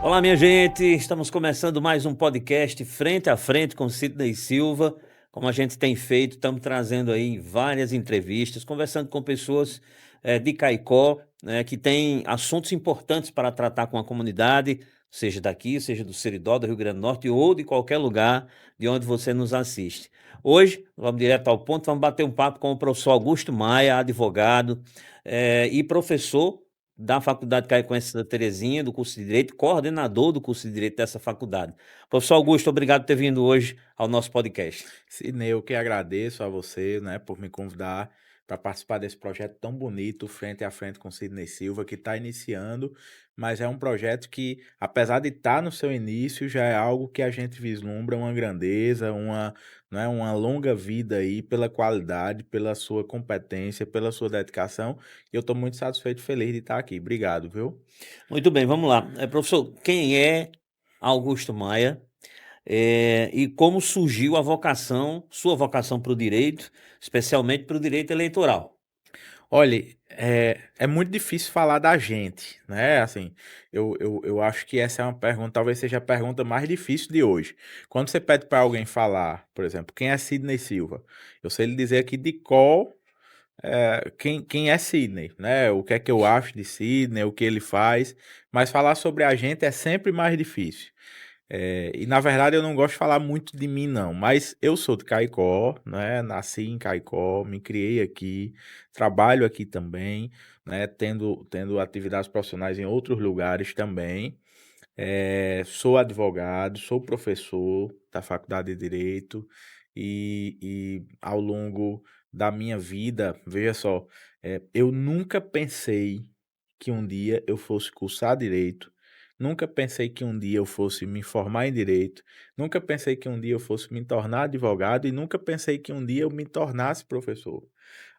Olá, minha gente. Estamos começando mais um podcast Frente a Frente com Sidney Silva. Como a gente tem feito, estamos trazendo aí várias entrevistas, conversando com pessoas de Caicó, né, que têm assuntos importantes para tratar com a comunidade, seja daqui, seja do Seridó, do Rio Grande do Norte ou de qualquer lugar de onde você nos assiste. Hoje, vamos direto ao ponto, vamos bater um papo com o professor Augusto Maia, advogado e professor da Faculdade Caicoense Santa Terezinha, do curso de Direito, coordenador do curso de Direito dessa faculdade. Professor Augusto, obrigado por ter vindo hoje ao nosso podcast. Sidney, eu que agradeço a você, né, por me convidar para participar desse projeto tão bonito, Frente a Frente com Sidney Silva, que está iniciando, mas é um projeto que, apesar de estar no seu início, já é algo que a gente vislumbra uma grandeza, né, uma longa vida aí pela qualidade, pela sua competência, pela sua dedicação, e eu estou muito satisfeito e feliz de estar aqui. Obrigado, viu? Muito bem, vamos lá. Professor, quem é Augusto Maia e como surgiu a vocação, sua vocação para o direito, especialmente para o direito eleitoral? Olha, é muito difícil falar da gente, né? Assim, eu acho que essa é uma pergunta, talvez seja a pergunta mais difícil de hoje. Quando você pede para alguém falar, por exemplo, quem é Sidney Silva? Eu sei lhe dizer aqui de qual, quem é Sidney, né? O que é que eu acho de Sidney, o que ele faz, mas falar sobre a gente é sempre mais difícil. E na verdade eu não gosto de falar muito de mim, não, mas eu sou de Caicó, né? Nasci em Caicó, me criei aqui, trabalho aqui também, né? Tendo atividades profissionais em outros lugares também. Sou advogado, sou professor da Faculdade de Direito e ao longo da minha vida, veja só, eu nunca pensei que um dia eu fosse cursar direito, nunca pensei que um dia eu fosse me formar em direito, nunca pensei que um dia eu fosse me tornar advogado e nunca pensei que um dia eu me tornasse professor.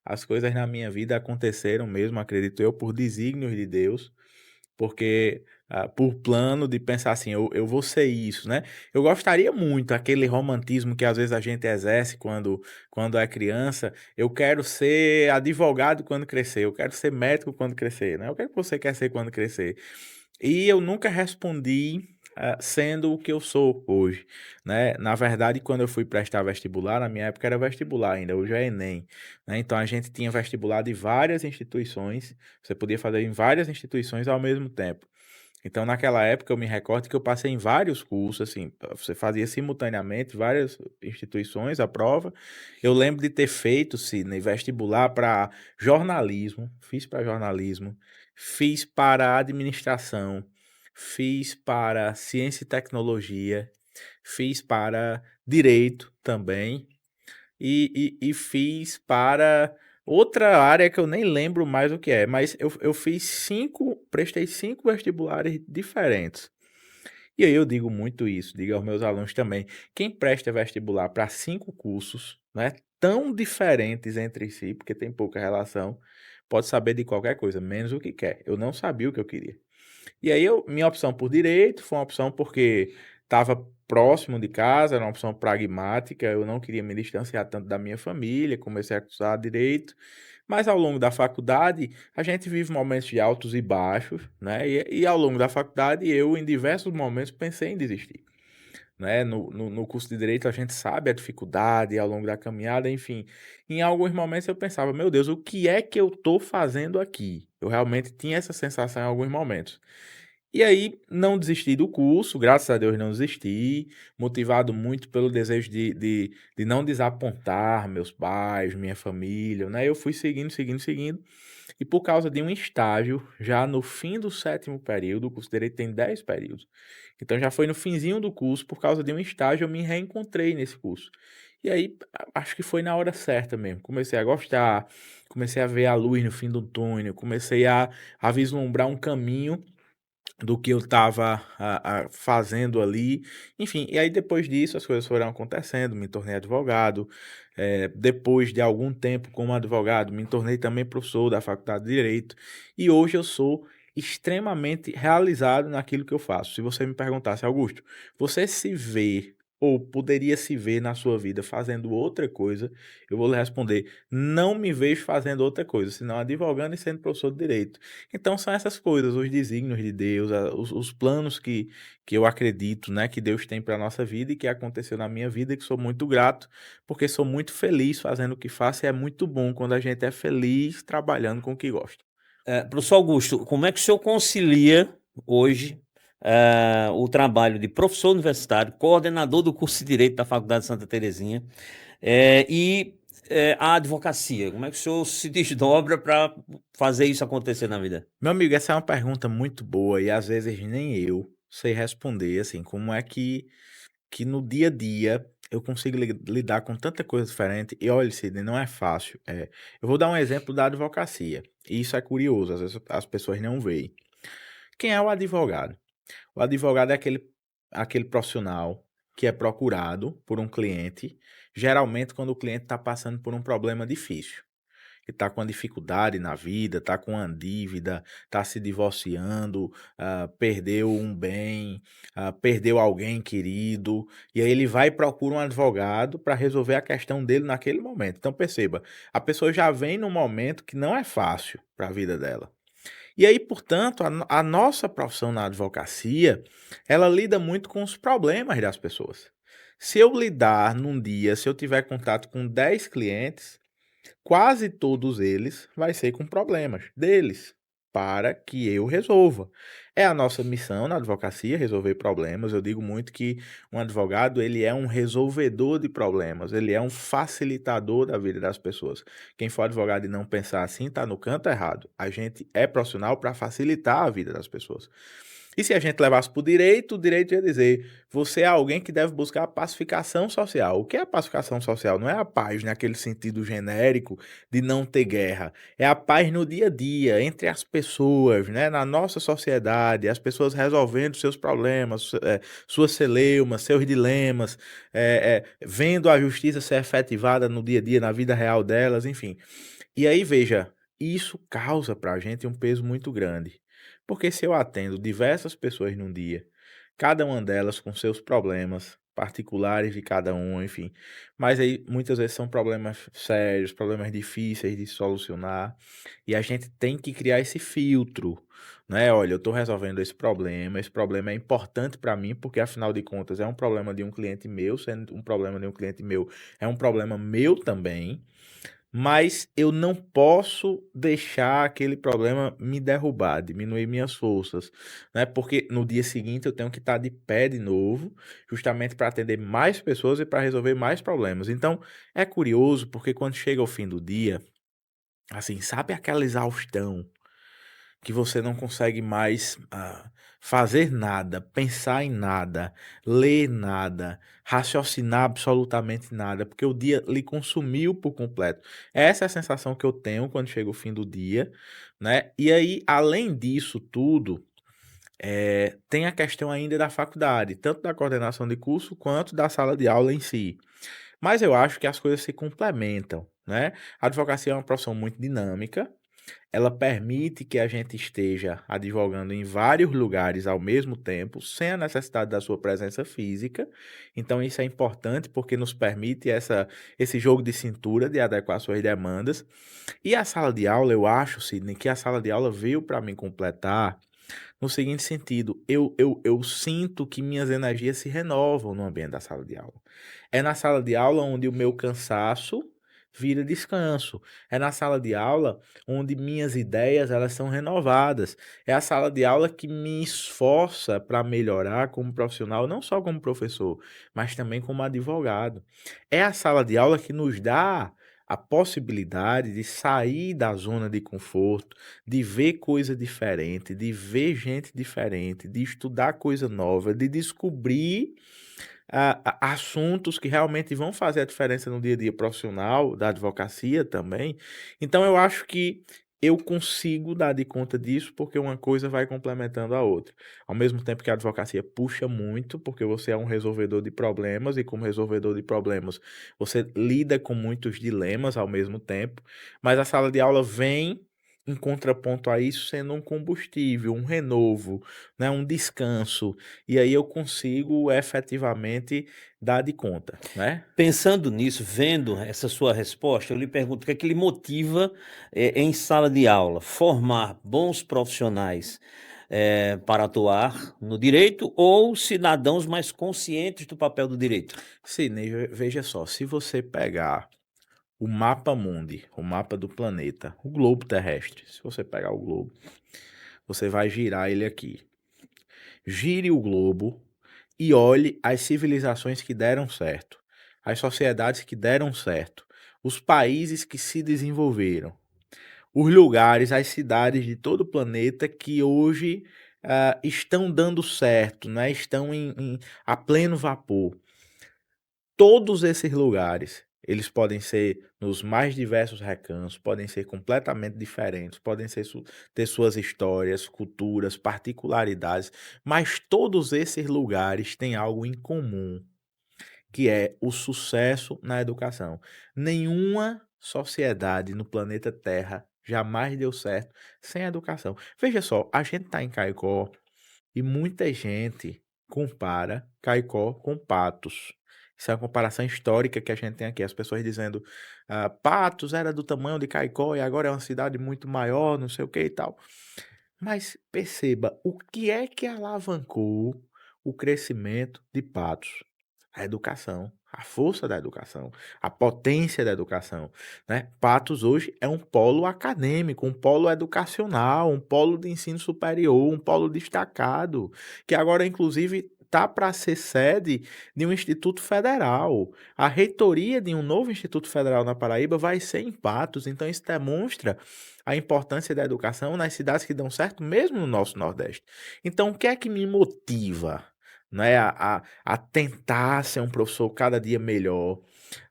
As coisas na minha vida aconteceram mesmo, acredito eu, por desígnios de Deus, porque por plano de pensar assim, eu vou ser isso, né? Eu gostaria muito, aquele romantismo que às vezes a gente exerce quando é criança, eu quero ser advogado quando crescer, eu quero ser médico quando crescer, né? O que é que você quer ser quando crescer? E eu nunca respondi sendo o que eu sou hoje, né? Na verdade, quando eu fui prestar vestibular, na minha época era vestibular ainda, hoje é Enem, né? Então a gente tinha vestibular de várias instituições, você podia fazer em várias instituições ao mesmo tempo. Então, naquela época, eu me recordo que eu passei em vários cursos, assim, você fazia simultaneamente várias instituições a prova. Eu lembro de ter feito, Sidney, vestibular para jornalismo, fiz para jornalismo, fiz para administração, fiz para ciência e tecnologia, fiz para direito também, e fiz para outra área que eu nem lembro mais o que é, mas eu fiz prestei 5 vestibulares diferentes. E aí eu digo muito isso, digo aos meus alunos também. Quem presta vestibular para 5 cursos, né, tão diferentes entre si, porque tem pouca relação, pode saber de qualquer coisa, menos o que quer. Eu não sabia o que eu queria. E aí minha opção por direito foi uma opção porque estava próximo de casa, era uma opção pragmática, eu não queria me distanciar tanto da minha família, comecei a cursar direito, mas ao longo da faculdade a gente vive momentos de altos e baixos, né? E ao longo da faculdade eu, em diversos momentos, pensei em desistir, né? No curso de direito a gente sabe a dificuldade ao longo da caminhada, enfim. Em alguns momentos eu pensava, meu Deus, o que é que eu estou fazendo aqui? Eu realmente tinha essa sensação em alguns momentos. E aí, não desisti do curso, graças a Deus não desisti, motivado muito pelo desejo de não desapontar meus pais, minha família, né? Eu fui seguindo, seguindo, seguindo, e por causa de um estágio, já no fim do 7º período, o curso de Direito tem 10 períodos, então já foi no finzinho do curso, por causa de um estágio, eu me reencontrei nesse curso. E aí, acho que foi na hora certa mesmo, comecei a gostar, comecei a ver a luz no fim do túnel, comecei a vislumbrar um caminho do que eu estava fazendo ali, enfim, e aí depois disso as coisas foram acontecendo, me tornei advogado, depois de algum tempo como advogado, me tornei também professor da Faculdade de Direito, e hoje eu sou extremamente realizado naquilo que eu faço. Se você me perguntasse, Augusto, você se vê ou poderia se ver na sua vida fazendo outra coisa, eu vou lhe responder: não me vejo fazendo outra coisa, senão advogando e sendo professor de direito. Então são essas coisas, os desígnios de Deus, os planos que eu acredito, né, que Deus tem para a nossa vida e que aconteceu na minha vida, e que sou muito grato, porque sou muito feliz fazendo o que faço, e é muito bom quando a gente é feliz trabalhando com o que gosta. Professor Augusto, como é que o senhor concilia hoje o trabalho de professor universitário, coordenador do curso de Direito da Faculdade de Santa Terezinha, a advocacia? Como é que o senhor se desdobra para fazer isso acontecer na vida? Meu amigo, essa é uma pergunta muito boa e às vezes nem eu sei responder, assim, como é que no dia a dia eu consigo lidar com tanta coisa diferente. E olha, Sidney, não é fácil. Eu vou dar um exemplo da advocacia, e isso é curioso, às vezes as pessoas não veem. Quem é o advogado? O advogado é aquele profissional que é procurado por um cliente, geralmente quando o cliente está passando por um problema difícil, que está com uma dificuldade na vida, está com uma dívida, está se divorciando, perdeu um bem, perdeu alguém querido, e aí ele vai e procura um advogado para resolver a questão dele naquele momento. Então perceba, a pessoa já vem num momento que não é fácil para a vida dela. E aí, portanto, a nossa profissão na advocacia, ela lida muito com os problemas das pessoas. Se eu lidar num dia, se eu tiver contato com 10 clientes, quase todos eles vai ser com problemas deles, para que eu resolva. É a nossa missão na advocacia resolver problemas. Eu digo muito que um advogado, ele é um resolvedor de problemas, ele é um facilitador da vida das pessoas. Quem for advogado e não pensar assim, está no canto errado. A gente é profissional para facilitar a vida das pessoas. E se a gente levasse para o direito ia dizer: você é alguém que deve buscar a pacificação social. O que é a pacificação social? Não é a paz naquele sentido genérico de não ter guerra. É a paz no dia a dia, entre as pessoas, né? Na nossa sociedade, as pessoas resolvendo seus problemas, suas celeumas, seus dilemas, vendo a justiça ser efetivada no dia a dia, na vida real delas, enfim. E aí, veja, isso causa para a gente um peso muito grande. Porque se eu atendo diversas pessoas num dia, cada uma delas com seus problemas particulares de cada um, enfim, mas aí muitas vezes são problemas sérios, problemas difíceis de solucionar, e a gente tem que criar esse filtro, né? Olha, eu estou resolvendo esse problema é importante para mim, porque afinal de contas é um problema de um cliente meu, sendo um problema de um cliente meu, é um problema meu também. Mas eu não posso deixar aquele problema me derrubar, diminuir minhas forças, né? Porque no dia seguinte eu tenho que estar de pé de novo, justamente para atender mais pessoas e para resolver mais problemas. Então, é curioso porque quando chega o fim do dia, assim, sabe aquela exaustão que você não consegue mais fazer nada, pensar em nada, ler nada, raciocinar absolutamente nada, porque o dia lhe consumiu por completo. Essa é a sensação que eu tenho quando chega o fim do dia, né? E aí, além disso tudo, tem a questão ainda da faculdade, tanto da coordenação de curso quanto da sala de aula em si. Mas eu acho que as coisas se complementam, né? A advocacia é uma profissão muito dinâmica, ela permite que a gente esteja advogando em vários lugares ao mesmo tempo, sem a necessidade da sua presença física. Então, isso é importante porque nos permite esse jogo de cintura de adequar suas demandas. E a sala de aula, eu acho, Sidney, que a sala de aula veio para me completar no seguinte sentido: eu sinto que minhas energias se renovam no ambiente da sala de aula. É na sala de aula onde o meu cansaço vira descanso. É na sala de aula onde minhas ideias elas são renovadas. É a sala de aula que me esforça para melhorar como profissional, não só como professor, mas também como advogado. É a sala de aula que nos dá a possibilidade de sair da zona de conforto, de ver coisa diferente, de ver gente diferente, de estudar coisa nova, de descobrir assuntos que realmente vão fazer a diferença no dia a dia profissional, da advocacia também. Então eu acho que eu consigo dar de conta disso porque uma coisa vai complementando a outra. Ao mesmo tempo que a advocacia puxa muito, porque você é um resolvedor de problemas e como resolvedor de problemas, você lida com muitos dilemas ao mesmo tempo, mas a sala de aula vem em contraponto a isso, sendo um combustível, um renovo, né, um descanso. E aí eu consigo efetivamente dar de conta, né? Pensando nisso, vendo essa sua resposta, eu lhe pergunto o que é que lhe motiva, em sala de aula, formar bons profissionais, para atuar no direito ou cidadãos mais conscientes do papel do direito? Sidney, veja só, se você pegar o mapa mundi, o mapa do planeta, o globo terrestre, se você pegar o globo, você vai girar ele aqui. Gire o globo e olhe as civilizações que deram certo, as sociedades que deram certo, os países que se desenvolveram, os lugares, as cidades de todo o planeta que hoje estão dando certo, né? Estão a pleno vapor. Todos esses lugares, eles podem ser nos mais diversos recantos, podem ser completamente diferentes, podem ser ter suas histórias, culturas, particularidades, mas todos esses lugares têm algo em comum, que é o sucesso na educação. Nenhuma sociedade no planeta Terra jamais deu certo sem educação. Veja só, a gente está em Caicó e muita gente compara Caicó com Patos. Isso é uma comparação histórica que a gente tem aqui. As pessoas dizendo, Patos era do tamanho de Caicó e agora é uma cidade muito maior, não sei o que e tal. Mas perceba, o que é que alavancou o crescimento de Patos? A educação, a força da educação, a potência da educação, né? Patos hoje é um polo acadêmico, um polo educacional, um polo de ensino superior, um polo destacado, que agora inclusive tá para ser sede de um instituto federal. A reitoria de um novo instituto federal na Paraíba vai ser em Patos, então isso demonstra a importância da educação nas cidades que dão certo, mesmo no nosso Nordeste. Então, o que é que me motiva, né, a tentar ser um professor cada dia melhor,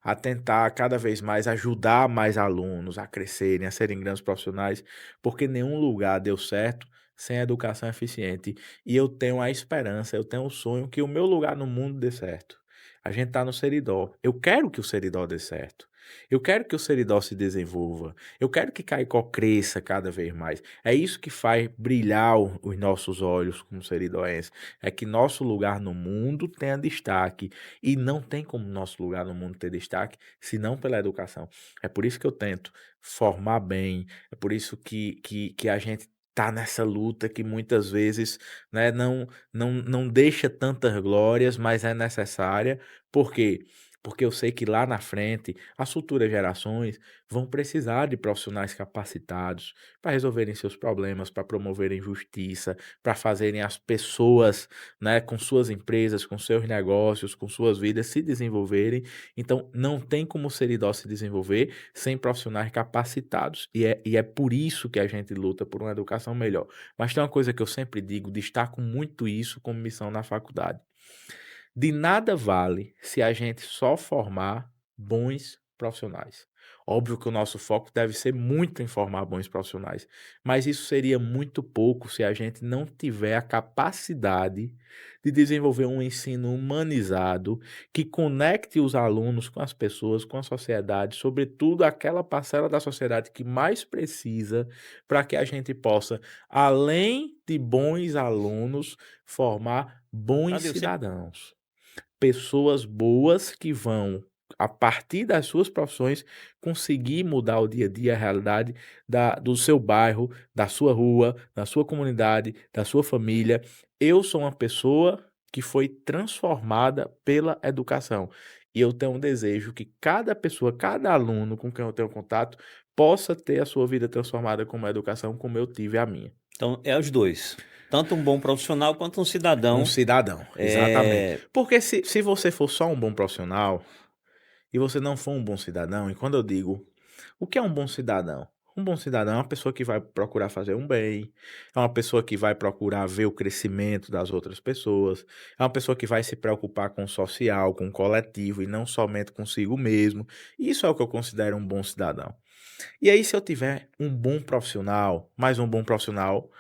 a tentar cada vez mais ajudar mais alunos a crescerem, a serem grandes profissionais, porque nenhum lugar deu certo sem educação eficiente. E eu tenho a esperança, eu tenho o sonho que o meu lugar no mundo dê certo. A gente está no Seridó. Eu quero que o Seridó dê certo. Eu quero que o Seridó se desenvolva. Eu quero que Caicó cresça cada vez mais. É isso que faz brilhar os nossos olhos como seridóenses. É que nosso lugar no mundo tenha destaque. E não tem como nosso lugar no mundo ter destaque senão pela educação. É por isso que eu tento formar bem. É por isso que a gente tá nessa luta que muitas vezes, né, não deixa tantas glórias, mas é necessária. Por quê? Porque eu sei que lá na frente as futuras gerações vão precisar de profissionais capacitados para resolverem seus problemas, para promoverem justiça, para fazerem as pessoas, né, com suas empresas, com seus negócios, com suas vidas se desenvolverem. Então, não tem como o Seridó se desenvolver sem profissionais capacitados. E é por isso que a gente luta por uma educação melhor. Mas tem uma coisa que eu sempre digo, destaco muito isso como missão na faculdade. De nada vale se a gente só formar bons profissionais. Óbvio que o nosso foco deve ser muito em formar bons profissionais, mas isso seria muito pouco se a gente não tiver a capacidade de desenvolver um ensino humanizado que conecte os alunos com as pessoas, com a sociedade, sobretudo aquela parcela da sociedade que mais precisa para que a gente possa, além de bons alunos, formar bons Tadeu, sempre cidadãos, pessoas boas que vão, a partir das suas profissões, conseguir mudar o dia a dia, a realidade do seu bairro, da sua rua, da sua comunidade, da sua família. Eu sou uma pessoa que foi transformada pela educação. E eu tenho um desejo que cada pessoa, cada aluno com quem eu tenho contato, possa ter a sua vida transformada com a educação, como eu tive a minha. então é os 2, tanto um bom profissional quanto um Um cidadão, cidadão, exatamente. eh, Porque se você for só um bom profissional e você não for um bom cidadão, e quando eu digo o que é um bom cidadão? Um bom cidadão é uma pessoa que vai procurar fazer um bem, é uma pessoa que vai procurar ver o crescimento das outras pessoas, é uma pessoa que vai se preocupar com o social, com o coletivo e não somente consigo mesmo. Isso é o que eu considero um bom cidadão. E aí, se eu tiver um bom profissional, mais um bom profissional,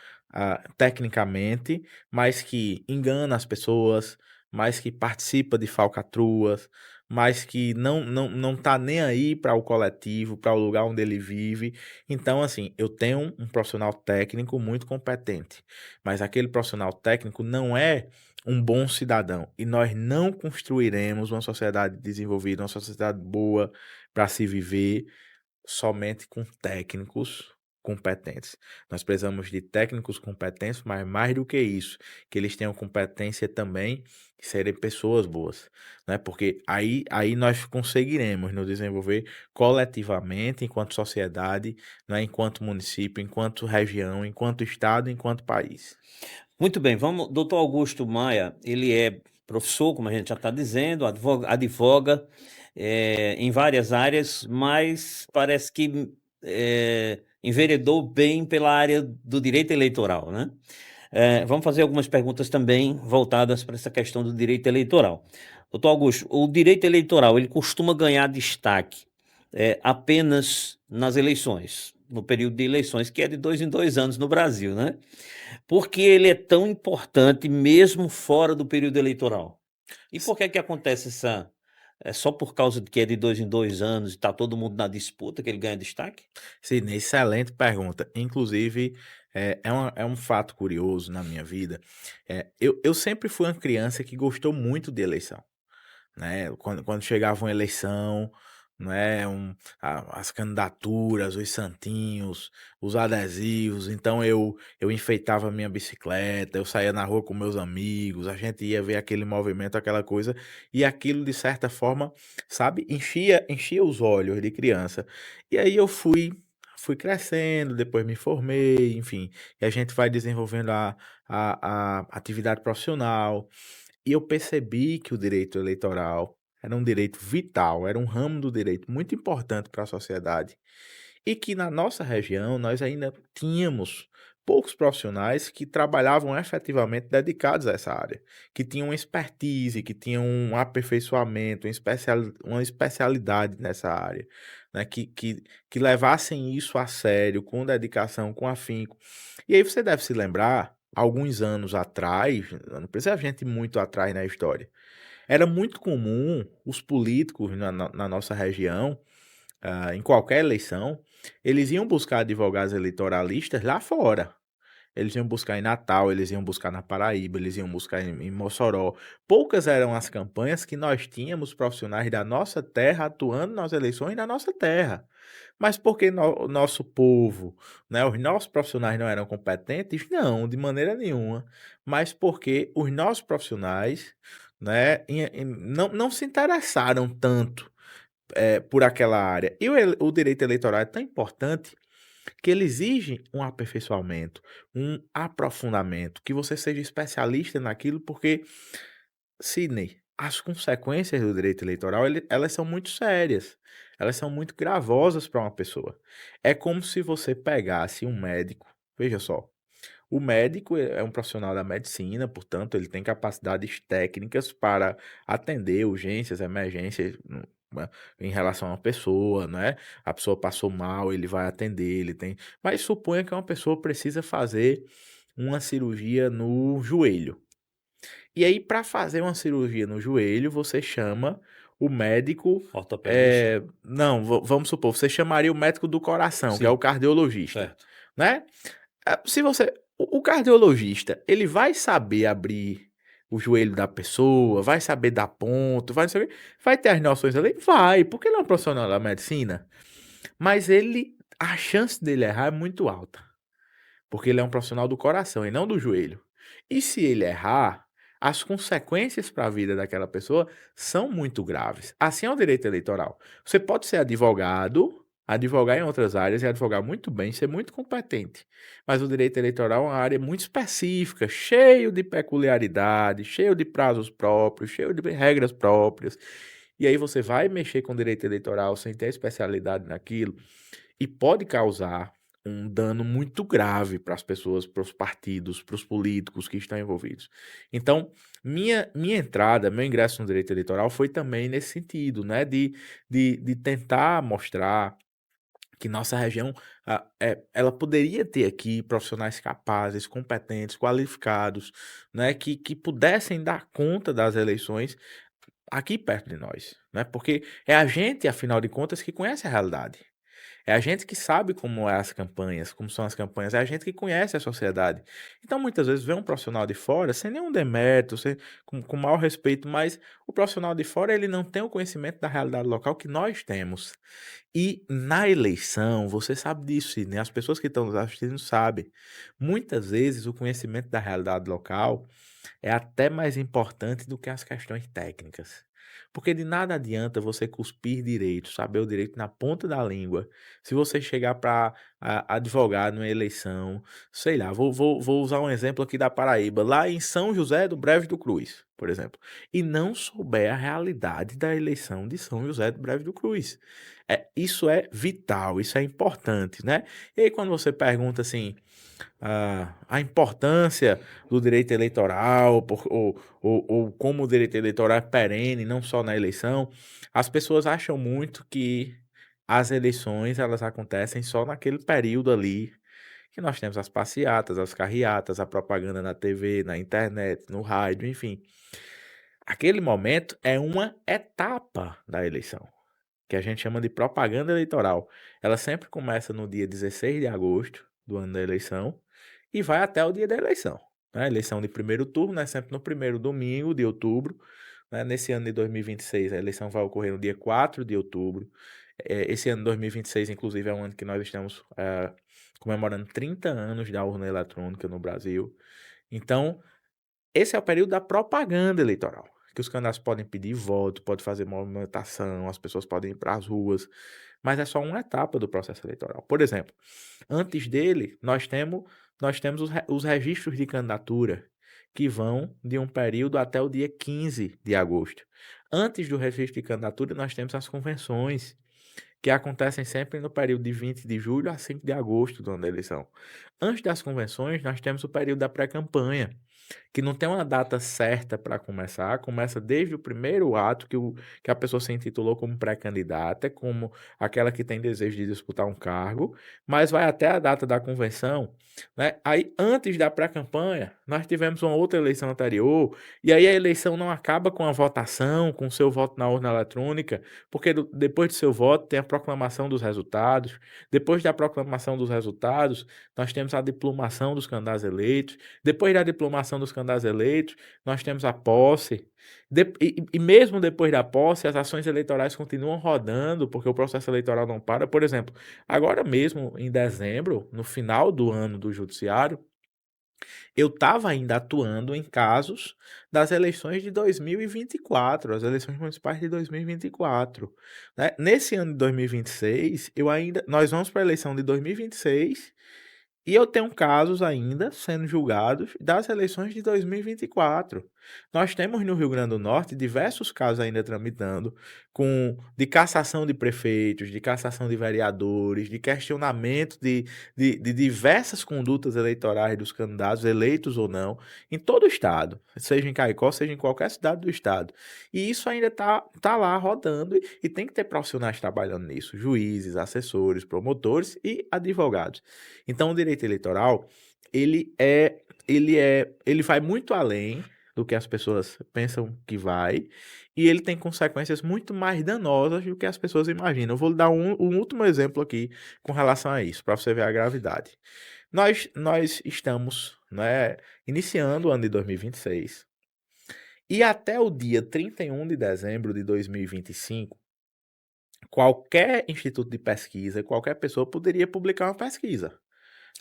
tecnicamente, mas que engana as pessoas, mas que participa de falcatruas, mas que não tá nem aí para o coletivo, para o lugar onde ele vive. Então, assim, eu tenho um profissional técnico muito competente, mas aquele profissional técnico não é um bom cidadão. E nós não construiremos uma sociedade desenvolvida, uma sociedade boa para se viver somente com técnicos competentes. Nós precisamos de técnicos competentes, mas mais do que isso, que eles tenham competência também de serem pessoas boas, né? Porque aí nós conseguiremos nos desenvolver coletivamente, enquanto sociedade, né? Enquanto município, enquanto região, enquanto estado, enquanto país. Muito bem, vamos. Doutor Augusto Maia, ele é professor, como a gente já está dizendo, advoga em várias áreas, mas parece que enveredou bem pela área do direito eleitoral, né? Vamos fazer algumas perguntas também voltadas para essa questão do direito eleitoral. Doutor Augusto, o direito eleitoral ele costuma ganhar destaque apenas nas eleições, no período de eleições, que é de 2 em 2 anos no Brasil, né? Por que ele é tão importante mesmo fora do período eleitoral? E por que acontece essa. É só por causa de que é de 2 em 2 anos e está todo mundo na disputa que ele ganha destaque? Sim, excelente pergunta. Inclusive, é um fato curioso na minha vida. Eu sempre fui uma criança que gostou muito de eleição, né? Quando chegava uma eleição, não é, as candidaturas, os santinhos, os adesivos, então eu enfeitava minha bicicleta, eu saía na rua com meus amigos, a gente ia ver aquele movimento, aquela coisa, e aquilo de certa forma, sabe, enchia os olhos de criança. E aí eu fui crescendo, depois me formei, enfim, e a gente vai desenvolvendo a atividade profissional. E eu percebi que o direito eleitoral era um direito vital, era um ramo do direito muito importante para a sociedade. E que na nossa região nós ainda tínhamos poucos profissionais que trabalhavam efetivamente dedicados a essa área, que tinham expertise, que tinham um aperfeiçoamento, uma especialidade nessa área, né? Que levassem isso a sério, com dedicação, com afinco. E aí você deve se lembrar, alguns anos atrás, não precisa a gente ir muito atrás na história, era muito comum os políticos na nossa região, em qualquer eleição, eles iam buscar advogados eleitoralistas lá fora. Eles iam buscar em Natal, eles iam buscar na Paraíba, eles iam buscar em Mossoró. Poucas eram as campanhas que nós tínhamos profissionais da nossa terra atuando nas eleições da nossa terra. Mas porque o nosso povo, né, os nossos profissionais não eram competentes? Não, de maneira nenhuma. Mas porque os nossos profissionais, né, não se interessaram tanto por aquela área. E o direito eleitoral é tão importante que ele exige um aperfeiçoamento, um aprofundamento, que você seja especialista naquilo, porque, Sidney, as consequências do direito eleitoral, elas são muito sérias, elas são muito gravosas para uma pessoa. É como se você pegasse um médico, veja só, o médico é um profissional da medicina, portanto, ele tem capacidades técnicas para atender urgências, emergências, em relação a uma pessoa, né? A pessoa passou mal, ele vai atender, ele tem. Mas suponha que uma pessoa precisa fazer uma cirurgia no joelho. E aí, para fazer uma cirurgia no joelho, você chama o médico. Ortopedista? Não, vamos supor, você chamaria o médico do coração, que é o Sim, cardiologista, certo. né? Se você. O cardiologista, ele vai saber abrir o joelho da pessoa, vai saber dar ponto, vai, não sei o quê, vai ter as noções ali? Vai, porque ele é um profissional da medicina. Mas a chance dele errar é muito alta, porque ele é um profissional do coração e não do joelho. E se ele errar, as consequências para a vida daquela pessoa são muito graves. Assim é o direito eleitoral. Você pode ser advogado, advogar em outras áreas e advogar muito bem, ser muito competente. Mas o direito eleitoral é uma área muito específica, cheio de peculiaridades, cheio de prazos próprios, cheio de regras próprias. E aí você vai mexer com o direito eleitoral sem ter especialidade naquilo e pode causar um dano muito grave para as pessoas, para os partidos, para os políticos que estão envolvidos. Então, minha entrada, meu ingresso no direito eleitoral foi também nesse sentido, né? De tentar mostrar que nossa região ela poderia ter aqui profissionais capazes, competentes, qualificados, né? Que pudessem dar conta das eleições aqui perto de nós, né? Porque é a gente, afinal de contas, que conhece a realidade. É a gente que sabe como é as campanhas, como são as campanhas, é a gente que conhece a sociedade. Então, muitas vezes, vê um profissional de fora, sem nenhum demérito, com maior respeito, mas o profissional de fora, ele não tem o conhecimento da realidade local que nós temos. E na eleição, você sabe disso, né? As pessoas que estão nos assistindo sabem. Muitas vezes, o conhecimento da realidade local é até mais importante do que as questões técnicas. Porque de nada adianta você cuspir direito, saber o direito na ponta da língua, se você chegar para advogar numa eleição, sei lá, vou usar um exemplo aqui da Paraíba, lá em São José do Breves do Cruz, por exemplo, e não souber a realidade da eleição de São José do Breves do Cruz. Isso é vital, isso é importante, né? E aí quando você pergunta assim, a importância do direito eleitoral, ou como o direito eleitoral é perene, não só na eleição, as pessoas acham muito que as eleições elas acontecem só naquele período ali, que nós temos as passeatas, as carreatas, a propaganda na TV, na internet, no rádio, enfim. Aquele momento é uma etapa da eleição, que a gente chama de propaganda eleitoral. Ela sempre começa no dia 16 de agosto do ano da eleição e vai até o dia da eleição, né? A eleição de primeiro turno é sempre no primeiro domingo de outubro, né? Nesse ano de 2026, a eleição vai ocorrer no dia 4 de outubro. Esse ano de 2026, inclusive, é um ano que nós estamos comemorando 30 anos da urna eletrônica no Brasil. Então, esse é o período da propaganda eleitoral, que os candidatos podem pedir voto, podem fazer movimentação, as pessoas podem ir para as ruas, mas é só uma etapa do processo eleitoral. Por exemplo, antes dele, nós temos os registros de candidatura, que vão de um período até o dia 15 de agosto. Antes do registro de candidatura, nós temos as convenções, que acontecem sempre no período de 20 de julho a 5 de agosto do ano da eleição. Antes das convenções, nós temos o período da pré-campanha, que não tem uma data certa para começar, começa desde o primeiro ato que a pessoa se intitulou como pré-candidata, como aquela que tem desejo de disputar um cargo, mas vai até a data da convenção, né? Aí, antes da pré-campanha, nós tivemos uma outra eleição anterior, e aí a eleição não acaba com a votação, com o seu voto na urna eletrônica, porque depois do seu voto tem a proclamação dos resultados, depois da proclamação dos resultados, nós temos a diplomação dos candidatos eleitos, depois da diplomação dos candidatos eleitos, nós temos a posse. E mesmo depois da posse, as ações eleitorais continuam rodando, porque o processo eleitoral não para. Por exemplo, agora mesmo, em dezembro, no final do ano do judiciário, eu estava ainda atuando em casos das eleições de 2024, as eleições municipais de 2024, né? Nesse ano de 2026, nós vamos para a eleição de 2026 e eu tenho casos ainda sendo julgados das eleições de 2024. Nós temos no Rio Grande do Norte diversos casos ainda tramitando, de cassação de prefeitos, de cassação de vereadores, de questionamento de diversas condutas eleitorais dos candidatos, eleitos ou não, em todo o estado, seja em Caicó, seja em qualquer cidade do estado. E isso ainda tá lá rodando e tem que ter profissionais trabalhando nisso, juízes, assessores, promotores e advogados. Então, o direito eleitoral, ele vai muito além do que as pessoas pensam que vai, e ele tem consequências muito mais danosas do que as pessoas imaginam. Eu vou lhe dar um último exemplo aqui com relação a isso, para você ver a gravidade. Nós estamos, né, iniciando o ano de 2026, e até o dia 31 de dezembro de 2025, qualquer instituto de pesquisa, qualquer pessoa poderia publicar uma pesquisa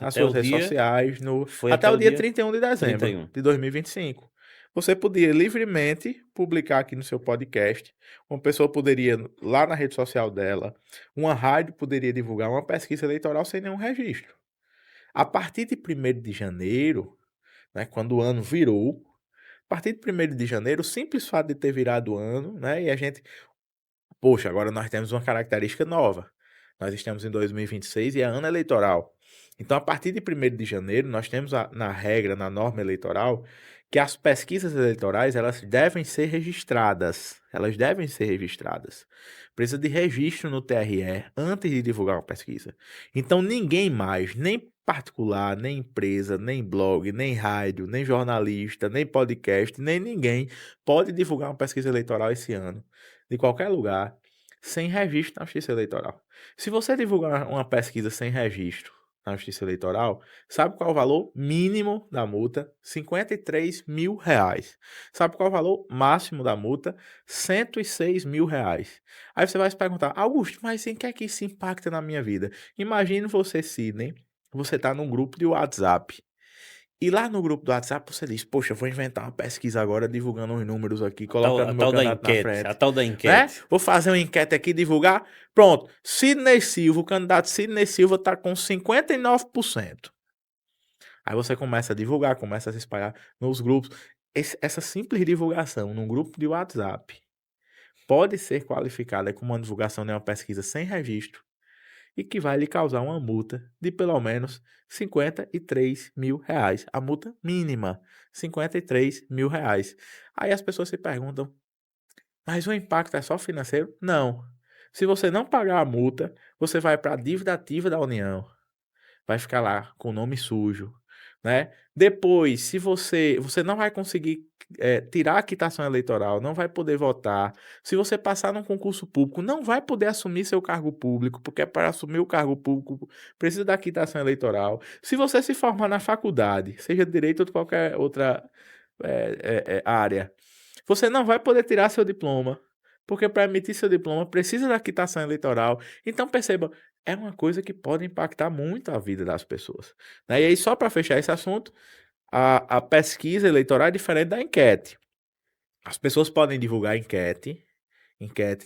nas Até suas o redes dia, sociais, foi até até o o dia dia 31 de dezembro 31. de 2025. Você podia livremente publicar aqui no seu podcast, uma pessoa poderia, lá na rede social dela, uma rádio poderia divulgar uma pesquisa eleitoral sem nenhum registro. A partir de 1º de janeiro, né, quando o ano virou, a partir de 1º de janeiro, o simples fato de ter virado o ano, né, e a gente, poxa, agora nós temos uma característica nova. Nós estamos em 2026 e é ano eleitoral. Então, a partir de 1º de janeiro, nós temos na regra, na norma eleitoral, que as pesquisas eleitorais elas devem ser registradas. Elas devem ser registradas. Precisa de registro no TRE antes de divulgar uma pesquisa. Então, ninguém mais, nem particular, nem empresa, nem blog, nem rádio, nem jornalista, nem podcast, nem ninguém pode divulgar uma pesquisa eleitoral esse ano, de qualquer lugar, sem registro na Justiça Eleitoral. Se você divulgar uma pesquisa sem registro na Justiça Eleitoral, sabe qual é o valor mínimo da multa? R$ 53.000. Sabe qual é o valor máximo da multa? R$ 106.000. Aí você vai se perguntar, Augusto, mas em que é que isso impacta na minha vida? Imagine você, Sidney, você está num grupo de WhatsApp. E lá no grupo do WhatsApp você diz, poxa, vou inventar uma pesquisa agora divulgando os números aqui, colocando A meu tal da candidato na enquete, a frente, tal da né? enquete. Vou fazer uma enquete aqui, divulgar. Pronto, Sidney Silva, o candidato Sidney Silva está com 59%. Aí você começa a divulgar, começa a se espalhar nos grupos. Essa simples divulgação num grupo de WhatsApp pode ser qualificada como uma divulgação de uma pesquisa sem registro e que vai lhe causar uma multa de pelo menos R$ 53.000. A multa mínima, R$ 53.000. Aí as pessoas se perguntam, mas o impacto é só financeiro? Não. Se você não pagar a multa, você vai para a dívida ativa da União. Vai ficar lá com o nome sujo, né? Depois, se você não vai conseguir tirar a quitação eleitoral, não vai poder votar. Se você passar num concurso público, não vai poder assumir seu cargo público, porque para assumir o cargo público precisa da quitação eleitoral. Se você se formar na faculdade, seja de direito ou de qualquer outra área, você não vai poder tirar seu diploma, porque para emitir seu diploma precisa da quitação eleitoral. Então perceba, é uma coisa que pode impactar muito a vida das pessoas, né? E aí, só para fechar esse assunto, a pesquisa eleitoral é diferente da enquete. As pessoas podem divulgar enquete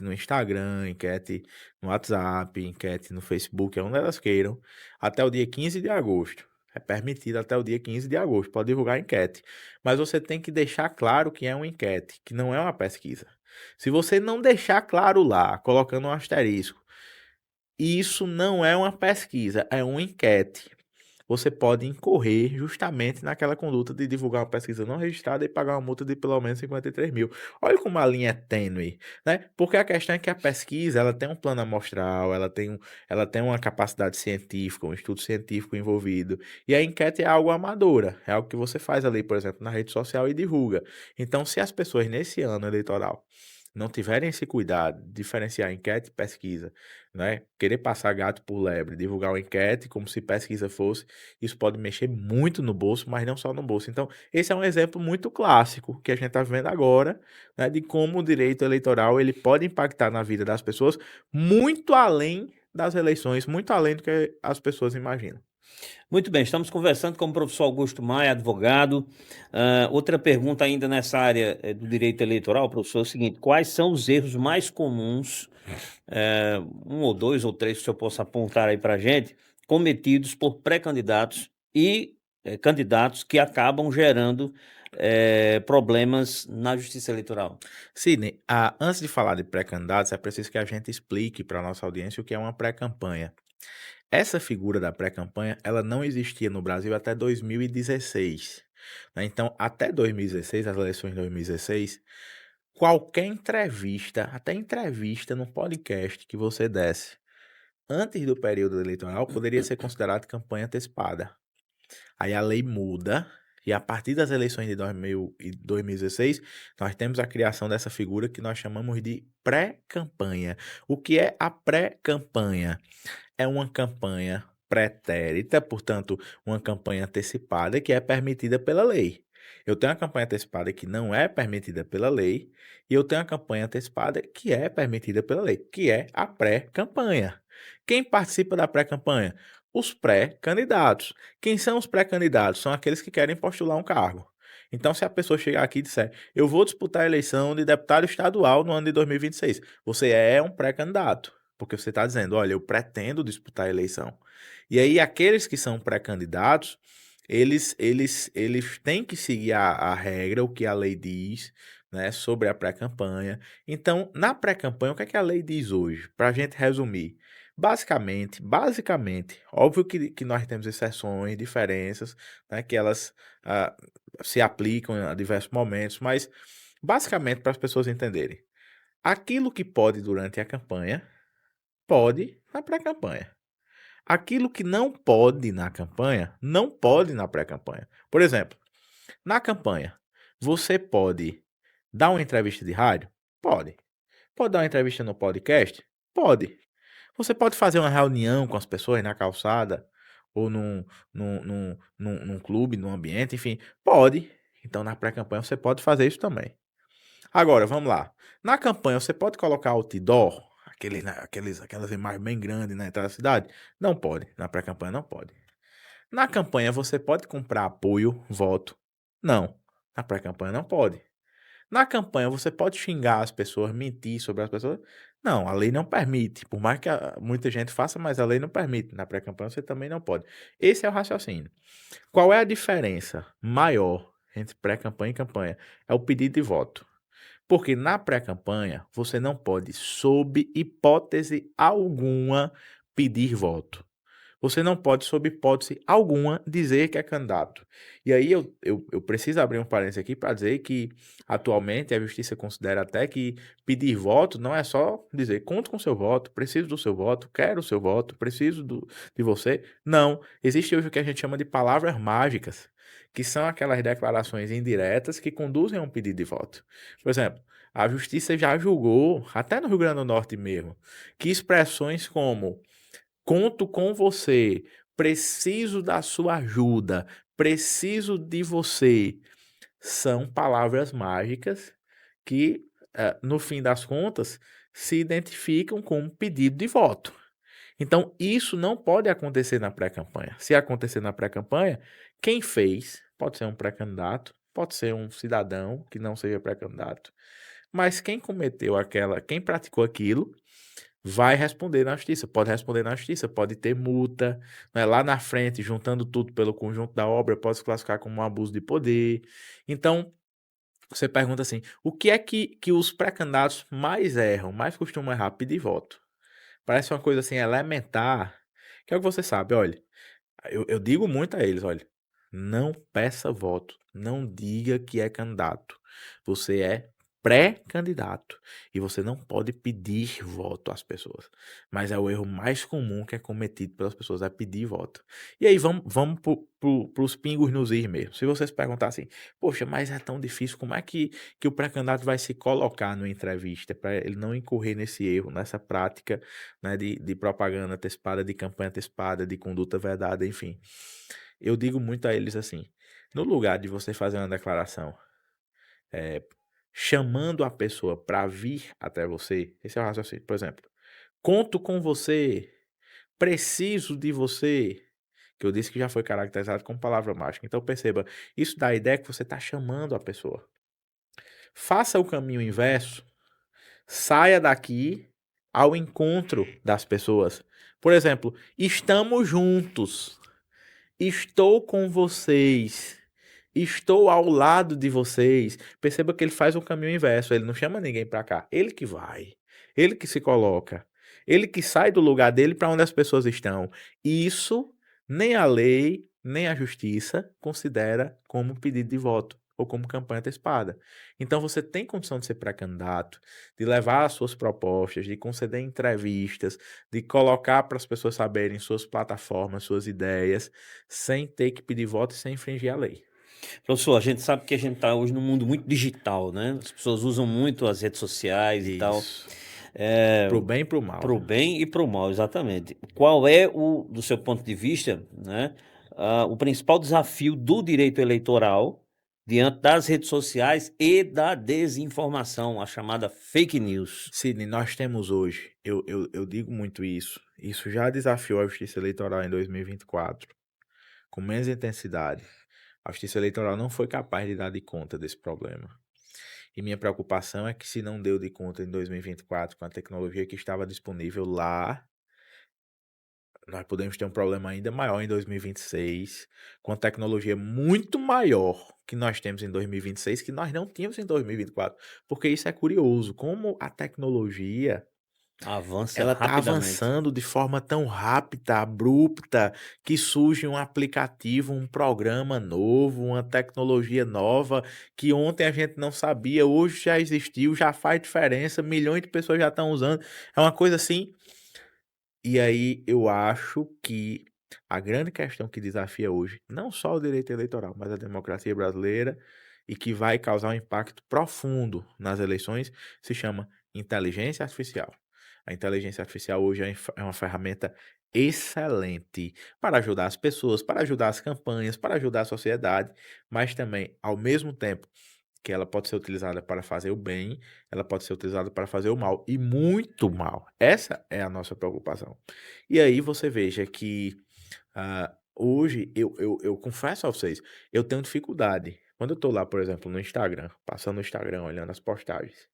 no Instagram, enquete no WhatsApp, enquete no Facebook, onde elas queiram, até o dia 15 de agosto. É permitido até o dia 15 de agosto, pode divulgar enquete. Mas você tem que deixar claro que é uma enquete, que não é uma pesquisa. Se você não deixar claro lá, colocando um asterisco, isso não é uma pesquisa, é uma enquete. Você pode incorrer justamente naquela conduta de divulgar uma pesquisa não registrada e pagar uma multa de pelo menos 53.000. Olha como a linha é tênue, né? Porque a questão é que a pesquisa, ela tem um plano amostral, ela tem uma capacidade científica, um estudo científico envolvido. E a enquete é algo amadora, é algo que você faz ali, por exemplo, na rede social e divulga. Então, se as pessoas nesse ano eleitoral não tiverem esse cuidado de diferenciar enquete e pesquisa, né? Querer passar gato por lebre, divulgar uma enquete como se pesquisa fosse, isso pode mexer muito no bolso, mas não só no bolso. Então, esse é um exemplo muito clássico que a gente está vendo agora, né, de como o direito eleitoral ele pode impactar na vida das pessoas muito além das eleições, muito além do que as pessoas imaginam. Muito bem, estamos conversando com o professor Augusto Maia, advogado. Outra pergunta ainda nessa área do direito eleitoral, professor, é o seguinte: quais são os erros mais comuns, um ou dois ou três que o senhor possa apontar aí para a gente, cometidos por pré-candidatos e candidatos que acabam gerando problemas na justiça eleitoral? Sidney, antes de falar de pré-candidatos, é preciso que a gente explique para a nossa audiência o que é uma pré-campanha. Essa figura da pré-campanha, ela não existia no Brasil até 2016, né? Então, até 2016, as eleições de 2016, qualquer entrevista, até entrevista no podcast que você desse antes do período eleitoral, poderia ser considerado campanha antecipada. Aí a lei muda e a partir das eleições de 2016, nós temos a criação dessa figura que nós chamamos de pré-campanha. O que é a pré-campanha? É uma campanha pretérita, portanto, uma campanha antecipada que é permitida pela lei. Eu tenho uma campanha antecipada que não é permitida pela lei, e eu tenho uma campanha antecipada que é permitida pela lei, que é a pré-campanha. Quem participa da pré-campanha? Os pré-candidatos. Quem são os pré-candidatos? São aqueles que querem postular um cargo. Então, se a pessoa chegar aqui e disser, eu vou disputar a eleição de deputado estadual no ano de 2026, você é um pré-candidato. Porque você está dizendo, olha, eu pretendo disputar a eleição. E aí, aqueles que são pré-candidatos, eles têm que seguir a regra, o que a lei diz, né, sobre a pré-campanha. Então, na pré-campanha, o que é que a lei diz hoje? Para a gente resumir. Basicamente, óbvio que nós temos exceções, diferenças, né, que elas se aplicam a diversos momentos, mas basicamente para as pessoas entenderem. Aquilo que pode durante a campanha, pode na pré-campanha. Aquilo que não pode na campanha, não pode na pré-campanha. Por exemplo, na campanha, você pode dar uma entrevista de rádio? Pode. Pode dar uma entrevista no podcast? Pode. Você pode fazer uma reunião com as pessoas na calçada ou num clube, num ambiente, enfim, pode. Então, na pré-campanha, você pode fazer isso também. Agora, vamos lá. Na campanha, você pode colocar outdoor, aquelas imagens bem grandes na entrada da cidade? Não pode. Na pré-campanha, não pode. Na campanha, você pode comprar apoio, voto? Não. Na pré-campanha, não pode. Na campanha, você pode xingar as pessoas, mentir sobre as pessoas? Não, a lei não permite. Por mais que muita gente faça, mas a lei não permite. Na pré-campanha, você também não pode. Esse é o raciocínio. Qual é a diferença maior entre pré-campanha e campanha? É o pedido de voto. Porque na pré-campanha, você não pode, sob hipótese alguma, pedir voto. Você não pode, sob hipótese alguma, dizer que é candidato. E aí eu preciso abrir um parênteses aqui para dizer que, atualmente, a justiça considera até que pedir voto não é só dizer conto com seu voto, preciso do seu voto, quero o seu voto, preciso de você. Não. Existe hoje o que a gente chama de palavras mágicas, que são aquelas declarações indiretas que conduzem a um pedido de voto. Por exemplo, a justiça já julgou, até no Rio Grande do Norte mesmo, que expressões como conto com você, preciso da sua ajuda, preciso de você, são palavras mágicas que, no fim das contas, se identificam como pedido de voto. Então, isso não pode acontecer na pré-campanha. Se acontecer na pré-campanha, quem fez pode ser um pré-candidato, pode ser um cidadão que não seja pré-candidato, mas quem praticou aquilo, vai responder na justiça, pode responder na justiça, pode ter multa, né? Lá na frente, juntando tudo pelo conjunto da obra, pode se classificar como um abuso de poder. Então, você pergunta assim, o que é que os pré-candidatos mais erram, mais costumam errar? Pedir voto. Parece uma coisa assim elementar, que é o que você sabe, olha, eu digo muito a eles, olha, não peça voto, não diga que é candidato, você é pré-candidato e você não pode pedir voto às pessoas, mas é o erro mais comum que é cometido pelas pessoas, é pedir voto. E aí vamos pros pingos nos is mesmo. Se vocês perguntarem assim, poxa, mas é tão difícil, como é que o pré-candidato vai se colocar numa entrevista para ele não incorrer nesse erro, nessa prática, né, de propaganda antecipada, de campanha antecipada, de conduta vedada, enfim. Eu digo muito a eles assim, no lugar de você fazer uma declaração chamando a pessoa para vir até você, esse é o raciocínio. Por exemplo, conto com você, preciso de você, que eu disse que já foi caracterizado como palavra mágica. Então perceba, isso dá a ideia que você está chamando a pessoa. Faça o caminho inverso, saia daqui ao encontro das pessoas. Por exemplo, estamos juntos, estou com vocês, estou ao lado de vocês. Perceba que ele faz um caminho inverso, ele não chama ninguém para cá, ele que vai, ele que se coloca, ele que sai do lugar dele para onde as pessoas estão. Isso nem a lei, nem a justiça considera como pedido de voto ou como campanha antecipada. Então você tem condição de ser pré-candidato, de levar as suas propostas, de conceder entrevistas, de colocar para as pessoas saberem suas plataformas, suas ideias, sem ter que pedir voto e sem infringir a lei. Professor, a gente sabe que a gente está hoje num mundo muito digital, né? As pessoas usam muito as redes sociais e tal. Isso. É, Pro bem e pro mal. pro bem e pro mal, exatamente. Qual é do seu ponto de vista, né, o principal desafio do direito eleitoral diante das redes sociais e da desinformação, a chamada fake news? Sidney, nós temos hoje, eu digo muito isso já desafiou a Justiça Eleitoral em 2024, com menos intensidade. A Justiça Eleitoral não foi capaz de dar de conta desse problema. E minha preocupação é que se não deu de conta em 2024 com a tecnologia que estava disponível lá, nós podemos ter um problema ainda maior em 2026, com a tecnologia muito maior que nós temos em 2026, que nós não tínhamos em 2024. Porque isso é curioso, como a tecnologia Avança ela está rapidamente. avançando de forma tão rápida, abrupta, que surge um aplicativo, um programa novo, uma tecnologia nova, que ontem a gente não sabia, hoje já existiu, já faz diferença, milhões de pessoas já estão usando. É uma coisa assim. E aí eu acho que a grande questão que desafia hoje, não só o direito eleitoral, mas a democracia brasileira, e que vai causar um impacto profundo nas eleições, se chama inteligência artificial. A inteligência artificial hoje é uma ferramenta excelente para ajudar as pessoas, para ajudar as campanhas, para ajudar a sociedade, mas também, ao mesmo tempo, que ela pode ser utilizada para fazer o bem, ela pode ser utilizada para fazer o mal, e muito mal. Essa é a nossa preocupação. E aí você veja que hoje, eu confesso a vocês, eu tenho dificuldade. Quando eu estou lá, por exemplo, no Instagram, passando no Instagram, olhando as postagens,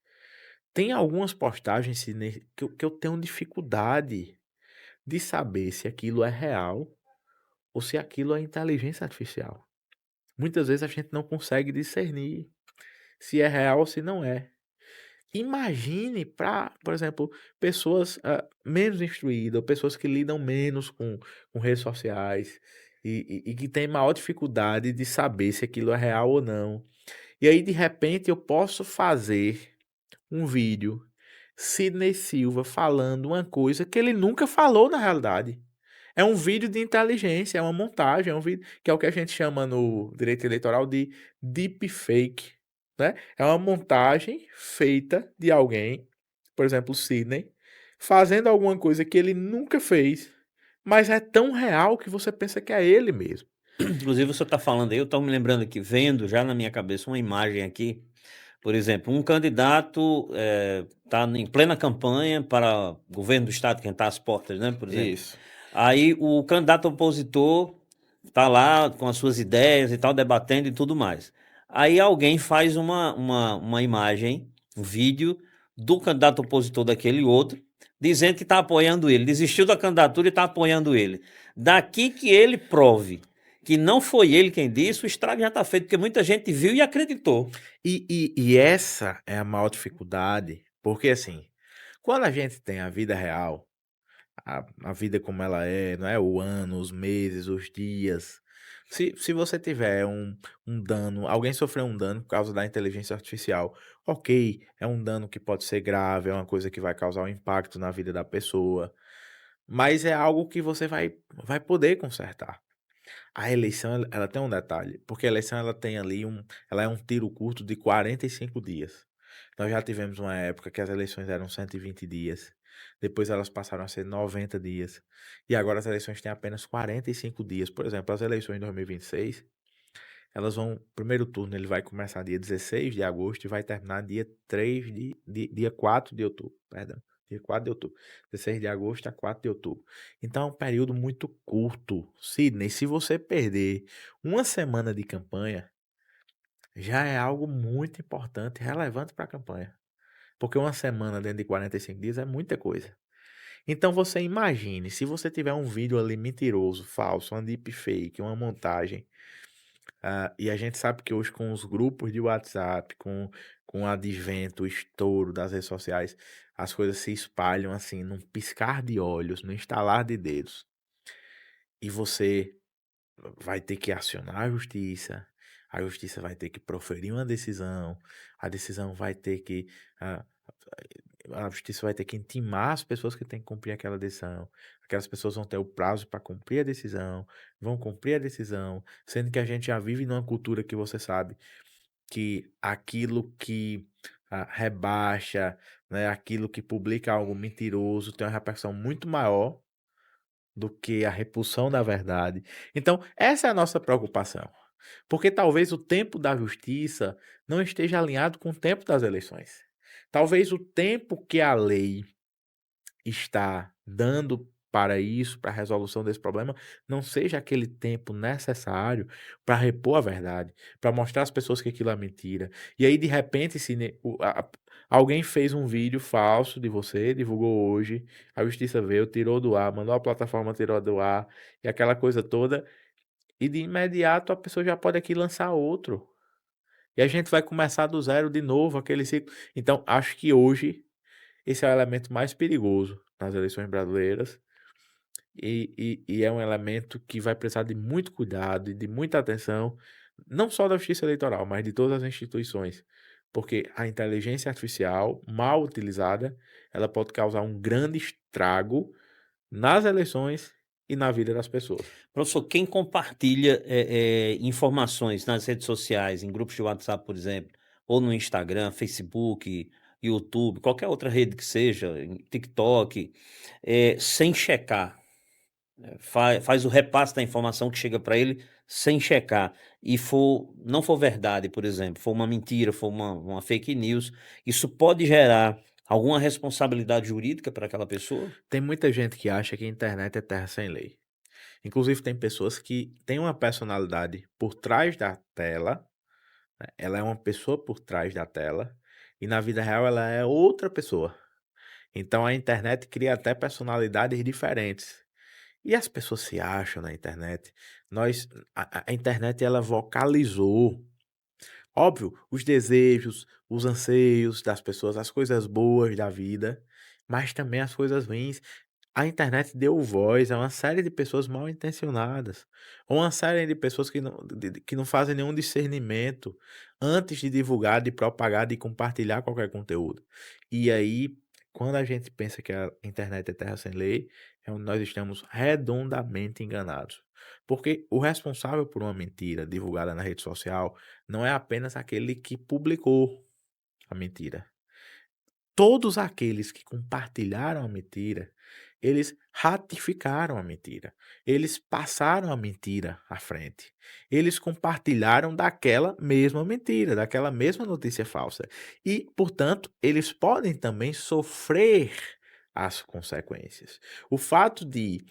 tem algumas postagens que eu tenho dificuldade de saber se aquilo é real ou se aquilo é inteligência artificial. Muitas vezes a gente não consegue discernir se é real ou se não é. Imagine para, por exemplo, pessoas menos instruídas, ou pessoas que lidam menos com redes sociais e que têm maior dificuldade de saber se aquilo é real ou não. E aí, de repente, eu posso fazer um vídeo, Sidney Silva falando uma coisa que ele nunca falou na realidade. É um vídeo de inteligência, é uma montagem, é um vídeo que é o que a gente chama no direito eleitoral de deepfake, né? É uma montagem feita de alguém, por exemplo, o Sidney, fazendo alguma coisa que ele nunca fez, mas é tão real que você pensa que é ele mesmo. Inclusive, você está falando aí, eu estou me lembrando aqui, vendo já na minha cabeça uma imagem aqui. Por exemplo, um candidato está em plena campanha para governo do estado, quem está às portas, né? Por exemplo. Isso. Aí o candidato opositor está lá com as suas ideias e tal, debatendo e tudo mais. Aí alguém faz uma imagem, um vídeo do candidato opositor daquele outro, dizendo que está apoiando ele, desistiu da candidatura e está apoiando ele. Daqui que ele prove que não foi ele quem disse, o estrago já está feito, porque muita gente viu e acreditou. E essa é a maior dificuldade, porque assim, quando a gente tem a vida real, a vida como ela é, não é? O ano, os meses, os dias. Se você tiver um dano, alguém sofreu um dano por causa da inteligência artificial, ok, é um dano que pode ser grave, é uma coisa que vai causar um impacto na vida da pessoa, mas é algo que você vai poder consertar. A eleição, ela tem um detalhe, porque a eleição ela tem ali ela é um tiro curto de 45 dias. Nós já tivemos uma época que as eleições eram 120 dias, depois elas passaram a ser 90 dias, e agora as eleições têm apenas 45 dias. Por exemplo, as eleições de 2026, elas vão, o primeiro turno ele vai começar dia 16 de agosto e vai terminar dia 4 de outubro, perdão. Dia 4 de outubro. 16 de agosto a 4 de outubro. Então é um período muito curto. Sidney, se você perder uma semana de campanha, já é algo muito importante, relevante para a campanha. Porque uma semana dentro de 45 dias é muita coisa. Então você imagine, se você tiver um vídeo ali mentiroso, falso, uma deepfake, uma montagem, e a gente sabe que hoje com os grupos de WhatsApp, com o advento, o estouro das redes sociais, as coisas se espalham assim, num piscar de olhos, num estalar de dedos. E você vai ter que acionar a justiça vai ter que proferir uma decisão, a decisão vai ter que. ah, a justiça vai ter que intimar as pessoas que têm que cumprir aquela decisão. Aquelas pessoas vão ter o prazo para cumprir a decisão, vão cumprir a decisão, sendo que a gente já vive numa cultura que você sabe que aquilo que rebaixa, né, aquilo que publica algo mentiroso tem uma repercussão muito maior do que a repulsão da verdade. Então, essa é a nossa preocupação. Porque talvez o tempo da justiça não esteja alinhado com o tempo das eleições. Talvez o tempo que a lei está dando para isso, para a resolução desse problema, não seja aquele tempo necessário para repor a verdade, para mostrar às pessoas que aquilo é mentira. E aí, de repente, alguém fez um vídeo falso de você, divulgou hoje, a justiça veio, tirou do ar, mandou a plataforma, tirou do ar, e aquela coisa toda, e de imediato a pessoa já pode aqui lançar outro. E a gente vai começar do zero de novo, aquele ciclo. Então, acho que hoje esse é o elemento mais perigoso nas eleições brasileiras e é um elemento que vai precisar de muito cuidado e de muita atenção, não só da justiça eleitoral, mas de todas as instituições, porque a inteligência artificial, mal utilizada, ela pode causar um grande estrago nas eleições e na vida das pessoas. Professor, quem compartilha informações nas redes sociais, em grupos de WhatsApp, por exemplo, ou no Instagram, Facebook, YouTube, qualquer outra rede que seja, em TikTok, sem checar, faz o repasse da informação que chega para ele sem checar, e não for verdade, por exemplo, for uma mentira, for uma fake news, isso pode gerar alguma responsabilidade jurídica para aquela pessoa? Tem muita gente que acha que a internet é terra sem lei. Inclusive, tem pessoas que têm uma personalidade por trás da tela, né? Ela é uma pessoa por trás da tela, e na vida real ela é outra pessoa. Então a internet cria até personalidades diferentes. E as pessoas se acham na internet. A internet ela vocalizou, óbvio, os desejos, os anseios das pessoas, as coisas boas da vida, mas também as coisas ruins. A internet deu voz a uma série de pessoas mal intencionadas, ou uma série de pessoas que não fazem nenhum discernimento antes de divulgar, de propagar, de compartilhar qualquer conteúdo. E aí, quando a gente pensa que a internet é terra sem lei, é onde nós estamos redondamente enganados. Porque o responsável por uma mentira divulgada na rede social não é apenas aquele que publicou a mentira. Todos aqueles que compartilharam a mentira, eles ratificaram a mentira. Eles passaram a mentira à frente. Eles compartilharam daquela mesma mentira, daquela mesma notícia falsa. E, portanto, eles podem também sofrer as consequências. O fato de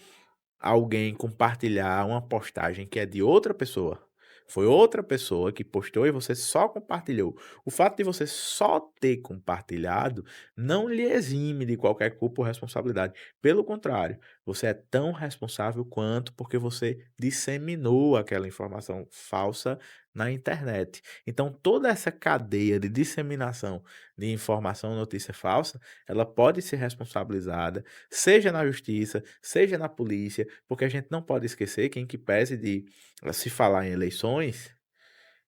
alguém compartilhar uma postagem que é de outra pessoa, foi outra pessoa que postou e você só compartilhou. O fato de você só ter compartilhado não lhe exime de qualquer culpa ou responsabilidade. Pelo contrário, você é tão responsável quanto porque você disseminou aquela informação falsa na internet. Então, toda essa cadeia de disseminação de informação, notícia falsa, ela pode ser responsabilizada, seja na justiça, seja na polícia, porque a gente não pode esquecer que, em que pese de se falar em eleições,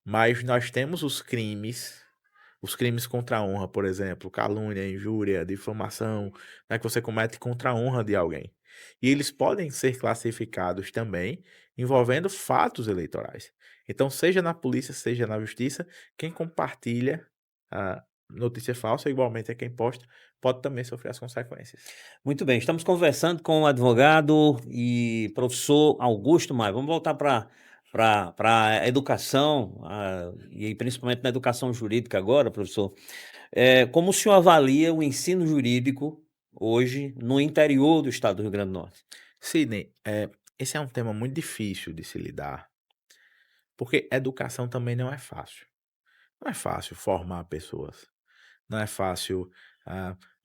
mas nós temos os crimes contra a honra, por exemplo, calúnia, injúria, difamação, né, que você comete contra a honra de alguém. E eles podem ser classificados também envolvendo fatos eleitorais. Então, seja na polícia, seja na justiça, quem compartilha a notícia falsa, igualmente é quem posta, pode também sofrer as consequências. Muito bem, estamos conversando com o advogado e professor Augusto Maia. Vamos voltar para a educação, e aí principalmente na educação jurídica agora, professor. Como o senhor avalia o ensino jurídico hoje no interior do estado do Rio Grande do Norte? Sidney, esse é um tema muito difícil de se lidar, porque educação também não é fácil. Não é fácil formar pessoas. Não é fácil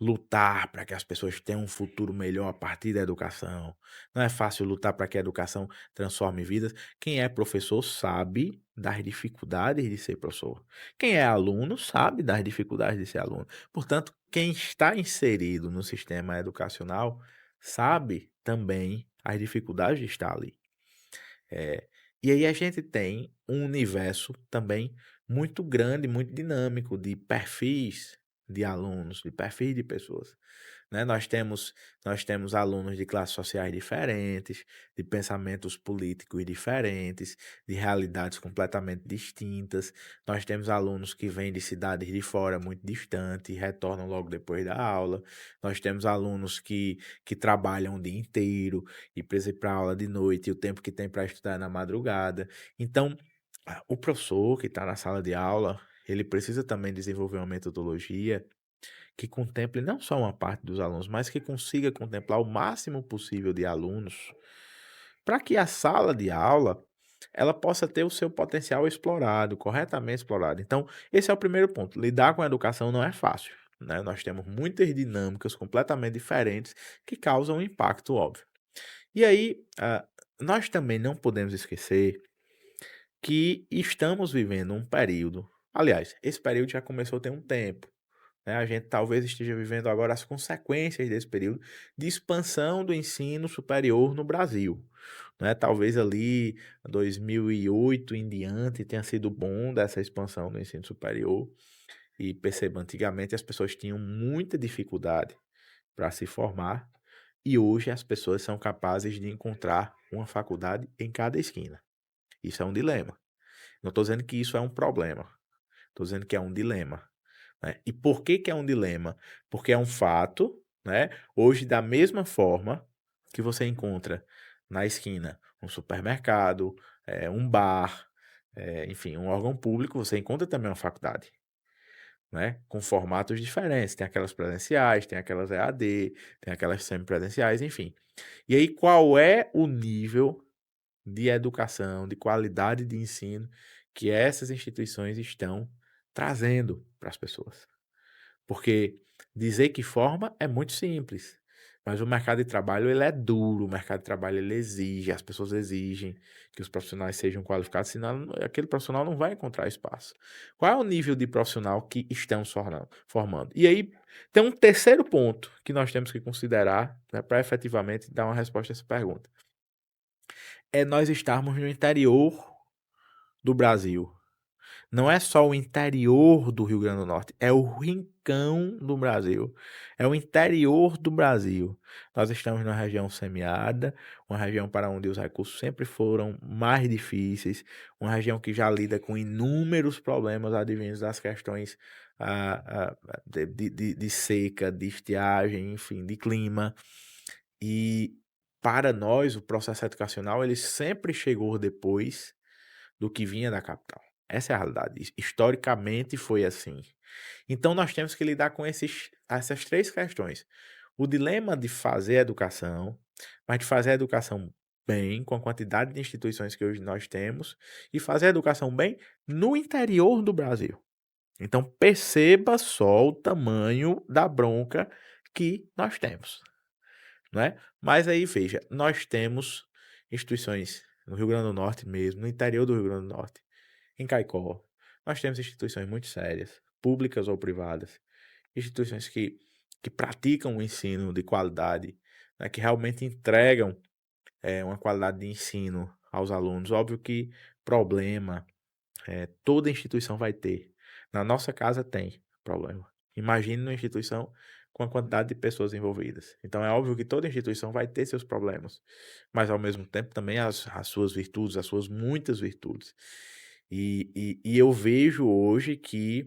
lutar para que as pessoas tenham um futuro melhor a partir da educação. Não é fácil lutar para que a educação transforme vidas. Quem é professor sabe das dificuldades de ser professor. Quem é aluno sabe das dificuldades de ser aluno. Portanto, quem está inserido no sistema educacional sabe também as dificuldades de estar ali. É, e aí a gente tem um universo também muito grande, muito dinâmico de perfis de alunos, de perfis de pessoas, né? Nós temos alunos de classes sociais diferentes, de pensamentos políticos diferentes, de realidades completamente distintas. Nós temos alunos que vêm de cidades de fora muito distantes e retornam logo depois da aula. Nós temos alunos que trabalham o dia inteiro e precisam ir para a aula de noite e o tempo que tem para estudar é na madrugada. Então, o professor que está na sala de aula, ele precisa também desenvolver uma metodologia que contemple não só uma parte dos alunos, mas que consiga contemplar o máximo possível de alunos, para que a sala de aula ela possa ter o seu potencial explorado, corretamente explorado. Então, esse é o primeiro ponto. Lidar com a educação não é fácil, né? Nós temos muitas dinâmicas completamente diferentes que causam um impacto óbvio. E aí, nós também não podemos esquecer que estamos vivendo um período. Aliás, esse período já começou tem um tempo, né? A gente talvez esteja vivendo agora as consequências desse período de expansão do ensino superior no Brasil, né? Talvez ali 2008 em diante tenha sido bom dessa expansão do ensino superior. E perceba, antigamente as pessoas tinham muita dificuldade para se formar, E hoje as pessoas são capazes de encontrar uma faculdade em cada esquina. Isso é um dilema. Não estou dizendo que isso é um problema. Estou dizendo que é um dilema, né? E por que que é um dilema? Porque é um fato, né? Hoje, da mesma forma que você encontra na esquina um supermercado, um bar, enfim, um órgão público, você encontra também uma faculdade, né? Com formatos diferentes. Tem aquelas presenciais, tem aquelas EAD, tem aquelas semipresenciais, enfim. E aí, qual é o nível de educação, de qualidade de ensino que essas instituições estão trazendo para as pessoas? Porque dizer que forma é muito simples, mas o mercado de trabalho ele é duro, o mercado de trabalho ele exige, as pessoas exigem que os profissionais sejam qualificados, senão aquele profissional não vai encontrar espaço. Qual é o nível de profissional que estamos formando? E aí tem um terceiro ponto que nós temos que considerar, né, para efetivamente dar uma resposta a essa pergunta. É nós estarmos no interior do Brasil. Não é só o interior do Rio Grande do Norte, é o rincão do Brasil. É o interior do Brasil. Nós estamos numa região semiárida, uma região para onde os recursos sempre foram mais difíceis, uma região que já lida com inúmeros problemas advindos das questões de seca, de estiagem, enfim, de clima. E para nós, o processo educacional, ele sempre chegou depois do que vinha da capital. Essa é a realidade. Historicamente foi assim. Então nós temos que lidar com essas três questões. O dilema de fazer educação, mas de fazer a educação bem, com a quantidade de instituições que hoje nós temos, e fazer a educação bem no interior do Brasil. Então perceba só o tamanho da bronca que nós temos, né? Mas aí veja, nós temos instituições no Rio Grande do Norte mesmo, no interior do Rio Grande do Norte, em Caicó, nós temos instituições muito sérias, públicas ou privadas, instituições que praticam o ensino de qualidade, né, que realmente entregam uma qualidade de ensino aos alunos. Óbvio que problema toda instituição vai ter. Na nossa casa tem problema. Imagine uma instituição com a quantidade de pessoas envolvidas. Então é óbvio que toda instituição vai ter seus problemas, mas ao mesmo tempo também as suas virtudes, as suas muitas virtudes. E eu vejo hoje que,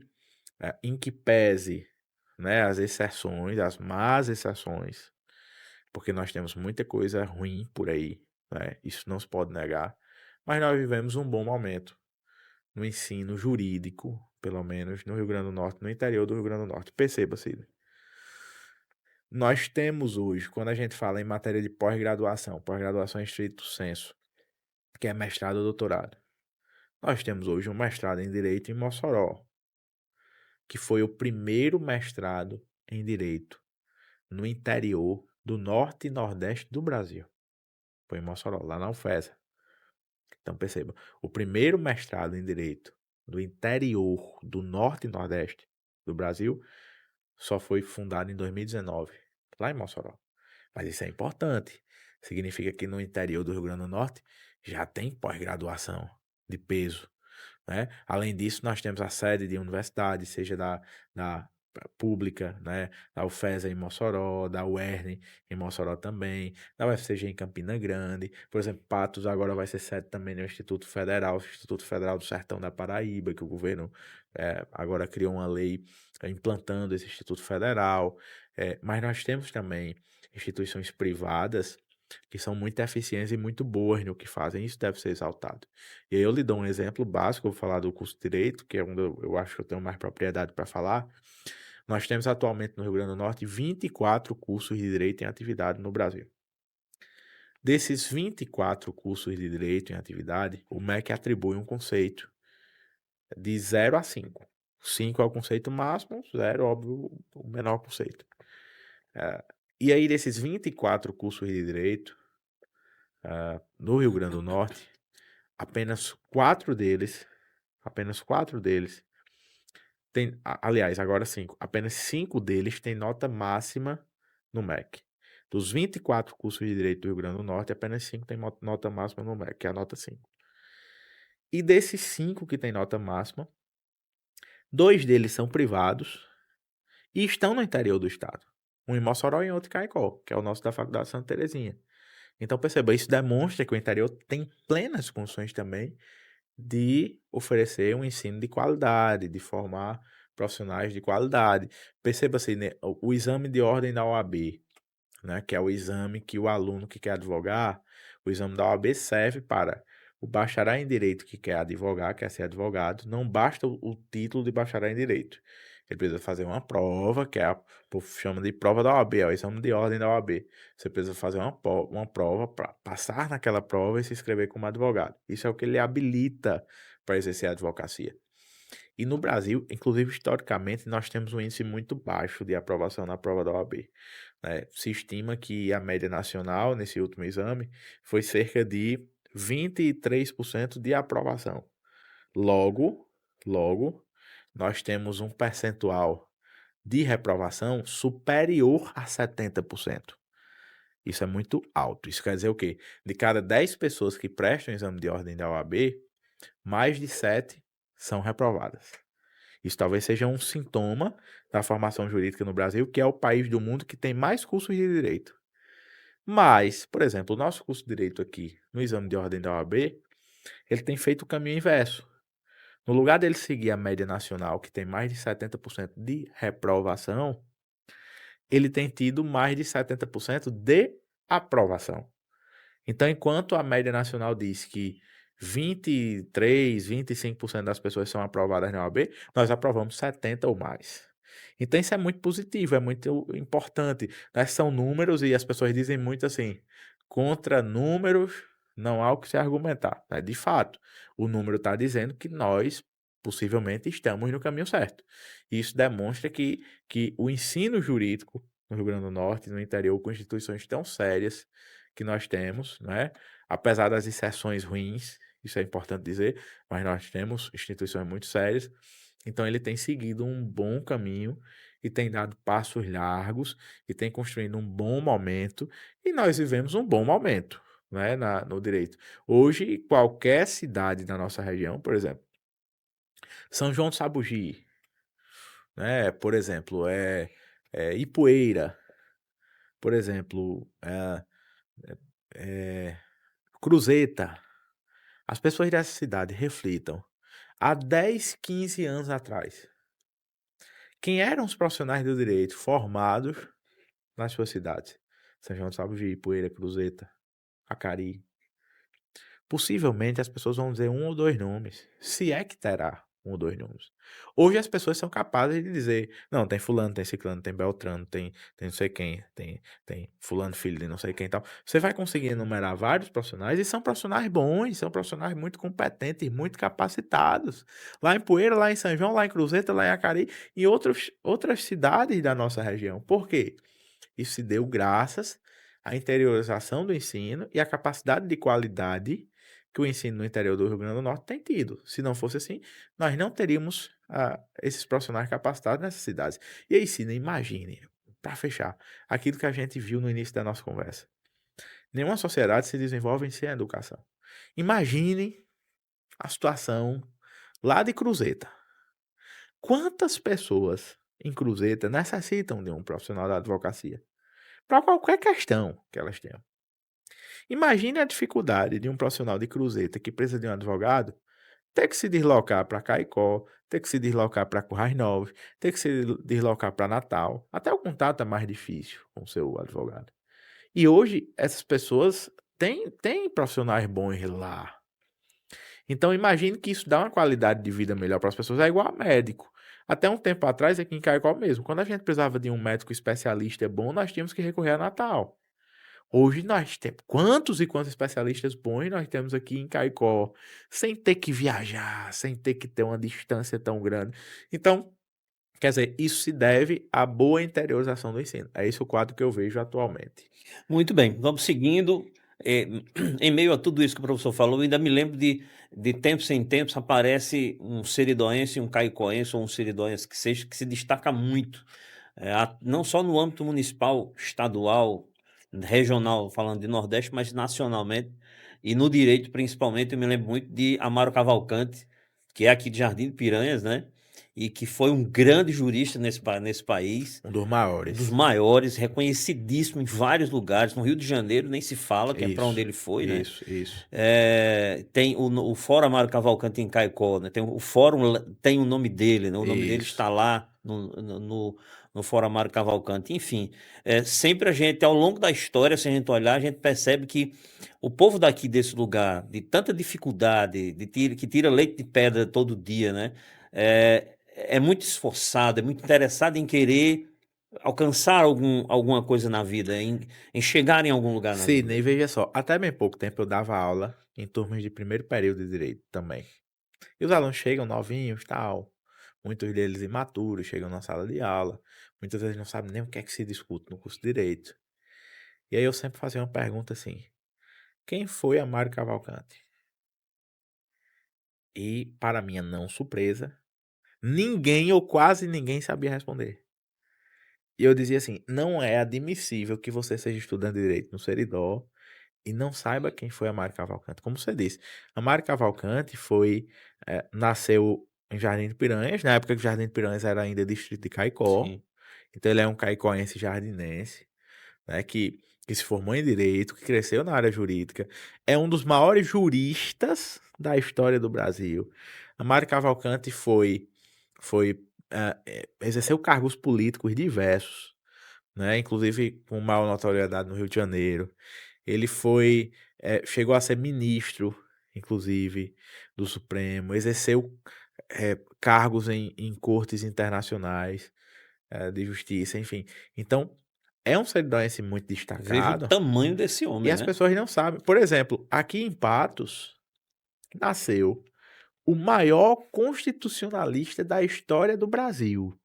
em que pese, né, as exceções, as más exceções, porque nós temos muita coisa ruim por aí, né, isso não se pode negar, mas nós vivemos um bom momento no ensino jurídico, pelo menos no Rio Grande do Norte, no interior do Rio Grande do Norte. Perceba, Cid. Nós temos hoje, quando a gente fala em matéria de pós-graduação em estrito senso, que é mestrado ou doutorado, nós temos hoje um mestrado em Direito em Mossoró, que foi o primeiro mestrado em Direito no interior do Norte e Nordeste do Brasil. Foi em Mossoró, lá na UFESA. Então perceba, o primeiro mestrado em Direito do interior do Norte e Nordeste do Brasil só foi fundado em 2019, lá em Mossoró. Mas isso é importante. Significa que no interior do Rio Grande do Norte já tem pós-graduação de peso, né? Além disso, nós temos a sede de universidades, seja da pública, né? Da UFESA em Mossoró, da UERN em Mossoró também, da UFCG em Campina Grande. Por exemplo, Patos agora vai ser sede também no Instituto Federal do Sertão da Paraíba, que o governo agora criou uma lei implantando esse Instituto Federal. Mas nós temos também instituições privadas que são muito eficientes e muito boas no que fazem. Isso deve ser exaltado. E aí eu lhe dou um exemplo básico, eu vou falar do curso de Direito, que é onde eu acho que eu tenho mais propriedade para falar. Nós temos atualmente no Rio Grande do Norte 24 cursos de Direito em atividade no Brasil. Desses 24 cursos de Direito em atividade, o MEC atribui um conceito de 0 a 5. 5 é o conceito máximo, 0, óbvio, o menor conceito. E aí, desses 24 cursos de Direito no Rio Grande do Norte, apenas 4 deles tem, aliás, agora 5, apenas 5 deles têm nota máxima no MEC. Dos 24 cursos de Direito do Rio Grande do Norte, apenas 5 têm nota máxima no MEC, que é a nota 5. E desses 5 que têm nota máxima, 2 deles são privados e estão no interior do estado. um em Mossoró e outro em Caicó, que é o nosso da Faculdade Santa Terezinha. Então, perceba, isso demonstra que o interior tem plenas condições também de oferecer um ensino de qualidade, de formar profissionais de qualidade. Perceba assim, né, o exame de ordem da OAB, né, que é o exame que o aluno que quer advogar, o exame da OAB serve para o bacharel em direito que quer advogar, quer ser advogado, não basta o título de bacharel em direito. Ele precisa fazer uma prova, que é o povo chama de prova da OAB, é o exame de ordem da OAB. Você precisa fazer uma prova para passar naquela prova e se inscrever como advogado. Isso é o que ele habilita para exercer a advocacia. E no Brasil, inclusive historicamente, nós temos um índice muito baixo de aprovação na prova da OAB, né? Se estima que a média nacional nesse último exame foi cerca de 23% de aprovação. Logo, nós temos um percentual de reprovação superior a 70%. Isso é muito alto. Isso quer dizer o quê? De cada 10 pessoas que prestam o exame de ordem da OAB, mais de 7 são reprovadas. Isso talvez seja um sintoma da formação jurídica no Brasil, que é o país do mundo que tem mais cursos de direito. Mas, por exemplo, o nosso curso de direito aqui, no exame de ordem da OAB, ele tem feito o caminho inverso. No lugar dele seguir a média nacional, que tem mais de 70% de reprovação, ele tem tido mais de 70% de aprovação. Então, enquanto a média nacional diz que 23, 25% das pessoas são aprovadas na OAB, nós aprovamos 70 ou mais. Então, isso é muito positivo, é muito importante, né? São números e as pessoas dizem muito assim, contra números não há o que se argumentar, né? De fato, o número está dizendo que nós possivelmente estamos no caminho certo. Isso demonstra que o ensino jurídico no Rio Grande do Norte, no interior, com instituições tão sérias que nós temos, né? Apesar das exceções ruins, isso é importante dizer, mas nós temos instituições muito sérias. Então ele tem seguido um bom caminho e tem dado passos largos e tem construído um bom momento e nós vivemos um bom momento, né, no direito. Hoje, qualquer cidade da nossa região, por exemplo, São João do Sabugi, né, por exemplo, Ipueira, por exemplo, é, Cruzeta. As pessoas dessa cidade reflitam. Há 10, 15 anos atrás, quem eram os profissionais do direito formados nas suas cidades? São João do Sabugi, Poeira, Cruzeta, Acari. Possivelmente as pessoas vão dizer um ou dois nomes, se é que terá um ou dois nomes. Hoje as pessoas são capazes de dizer, não, tem fulano, tem ciclano, tem beltrano, tem não sei quem, tem fulano filho de não sei quem e tal. Você vai conseguir enumerar vários profissionais e são profissionais bons, são profissionais muito competentes, muito capacitados. Lá em Poeira, lá em São João, lá em Cruzeta, lá em Acari e outras cidades da nossa região. Por quê? Isso se deu graças à interiorização do ensino e à capacidade de qualidade que o ensino no interior do Rio Grande do Norte tem tido. Se não fosse assim, nós não teríamos esses profissionais capacitados nessas cidades. E aí, Cine, imagine, para fechar, aquilo que a gente viu no início da nossa conversa. Nenhuma sociedade se desenvolve sem educação. Imagine a situação lá de Cruzeta. Quantas pessoas em Cruzeta necessitam de um profissional da advocacia? Para qualquer questão que elas tenham. Imagine a dificuldade de um profissional de Cruzeta que precisa de um advogado ter que se deslocar para Caicó, ter que se deslocar para Currais Novos, ter que se deslocar para Natal. Até o contato é mais difícil com o seu advogado. E hoje essas pessoas têm profissionais bons lá. Então imagine que isso dá uma qualidade de vida melhor para as pessoas, é igual a médico. Até um tempo atrás, aqui em Caicó mesmo, quando a gente precisava de um médico especialista bom, nós tínhamos que recorrer a Natal. Hoje nós temos quantos e quantos especialistas bons nós temos aqui em Caicó, sem ter que viajar, sem ter que ter uma distância tão grande. Então, quer dizer, isso se deve à boa interiorização do ensino. É esse o quadro que eu vejo atualmente. Muito bem, vamos seguindo. Em meio a tudo isso que o professor falou, eu ainda me lembro de tempos em tempos aparece um seridoense, um caicoense ou um seridoense que seja, que se destaca muito, não só no âmbito municipal, estadual, regional, falando de Nordeste, mas nacionalmente, e no direito principalmente, eu me lembro muito de Amaro Cavalcante, que é aqui de Jardim de Piranhas, né? e que foi um grande jurista nesse país, Um dos um dos maiores. maiores, reconhecidíssimo em vários lugares. No Rio de Janeiro nem se fala, que é para onde Isso, ele foi, né? isso. Tem o Fórum Amaro Cavalcante em Caicó, né? Tem o fórum, tem o nome dele, né? O nome dele Isso. está lá no Fórum Amaro Cavalcante. Enfim, sempre a gente, ao longo da história, se a gente olhar, a gente percebe que o povo daqui desse lugar, de tanta dificuldade, que tira leite de pedra todo dia, né? É muito esforçado, é muito interessado em querer alcançar alguma coisa na vida, em chegar em algum lugar na vida. Sidney, veja só, até bem pouco tempo eu dava aula em turmas de primeiro período de direito também. E os alunos chegam novinhos, tal, muitos deles imaturos, chegam na sala de aula, muitas vezes não sabem nem o que é que se discute no curso de direito. E aí eu sempre fazia uma pergunta assim: quem foi Amaro Cavalcante? E, para minha não surpresa, ninguém ou quase ninguém sabia responder. E eu dizia assim: não é admissível que você seja estudante de direito no Seridó e não saiba quem foi Amaro Cavalcante. Como você disse, Amaro Cavalcante nasceu em Jardim de Piranhas, na época que Jardim de Piranhas era ainda distrito de Caicó. Sim. Então ele é um caicoense jardinense, né, que se formou em direito, que cresceu na área jurídica, é um dos maiores juristas da história do Brasil. Amaro Cavalcante exerceu cargos políticos diversos, né, inclusive com maior notoriedade no Rio de Janeiro. Ele chegou a ser ministro, inclusive, do Supremo, exerceu cargos em cortes internacionais de justiça, enfim. Então, é um cearense muito Veja o destacado tamanho desse e homem, as né? pessoas não sabem. Por exemplo, aqui em Patos, nasceu o maior constitucionalista da história do Brasil,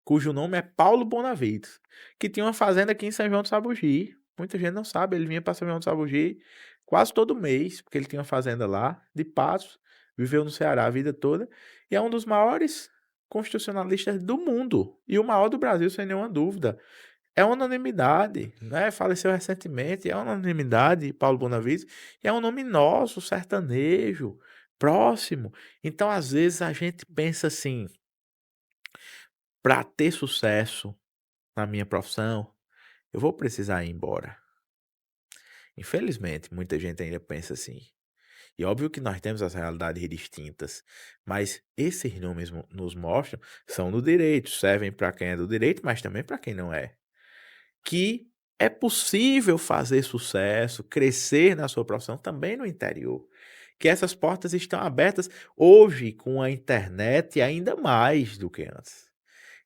cujo nome é Paulo Bonavides, que tinha uma fazenda aqui em São João do Sabugi. Muita gente não sabe, ele vinha para São João do Sabugi quase todo mês, porque ele tinha uma fazenda lá, de Patos, viveu no Ceará a vida toda, e é um dos maiores constitucionalistas do mundo, e o maior do Brasil, sem nenhuma dúvida. É unanimidade, né? Faleceu recentemente, é unanimidade, Paulo Bonavides, e é um nome nosso, sertanejo, próximo. Então, às vezes, a gente pensa assim, para ter sucesso na minha profissão, eu vou precisar ir embora. Infelizmente, muita gente ainda pensa assim. E óbvio que nós temos as realidades distintas, mas esses números nos mostram, são do direito, servem para quem é do direito, mas também para quem não é. Que é possível fazer sucesso, crescer na sua profissão também no interior. Que essas portas estão abertas hoje com a internet ainda mais do que antes.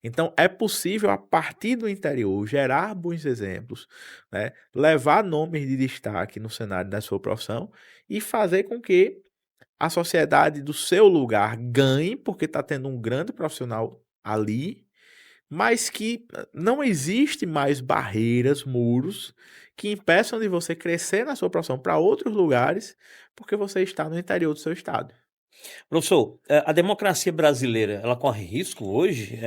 Então, é possível, a partir do interior, gerar bons exemplos, né? Levar nomes de destaque no cenário da sua profissão e fazer com que a sociedade do seu lugar ganhe, porque está tendo um grande profissional ali, mas que não existe mais barreiras, muros, que impeçam de você crescer na sua profissão para outros lugares, porque você está no interior do seu estado. Professor, a democracia brasileira, ela corre risco hoje?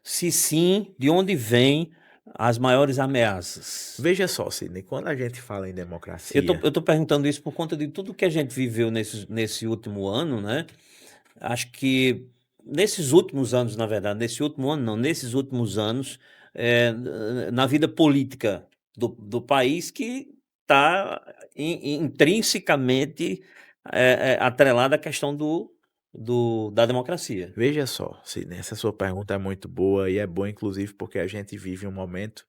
Se sim, de onde vêm as maiores ameaças? Veja só, Sidney, quando a gente fala em Eu tô, democracia, eu tô perguntando isso por conta de tudo que a gente viveu nesse último ano, né? Acho que nesses últimos anos, na verdade, nesse último ano não, nesses últimos anos, na vida política do país que está intrinsecamente atrelada à questão da democracia. veja só, Sidney, essa sua pergunta é muito boa e é boa, inclusive, porque a gente vive um momento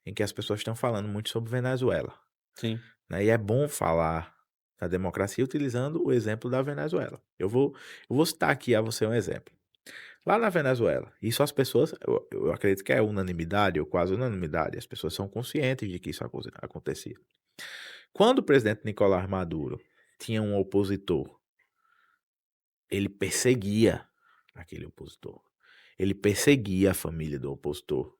em que as pessoas estão falando muito sobre Venezuela, Sim. né? E é bom falar da democracia utilizando o exemplo da Venezuela. Eu vou citar aqui a você um exemplo. Lá na Venezuela, isso as pessoas, eu acredito que é unanimidade, ou quase unanimidade, as pessoas são conscientes de que isso acontecia. Quando o presidente Nicolás Maduro tinha um opositor, ele perseguia aquele opositor. Ele perseguia a família do opositor,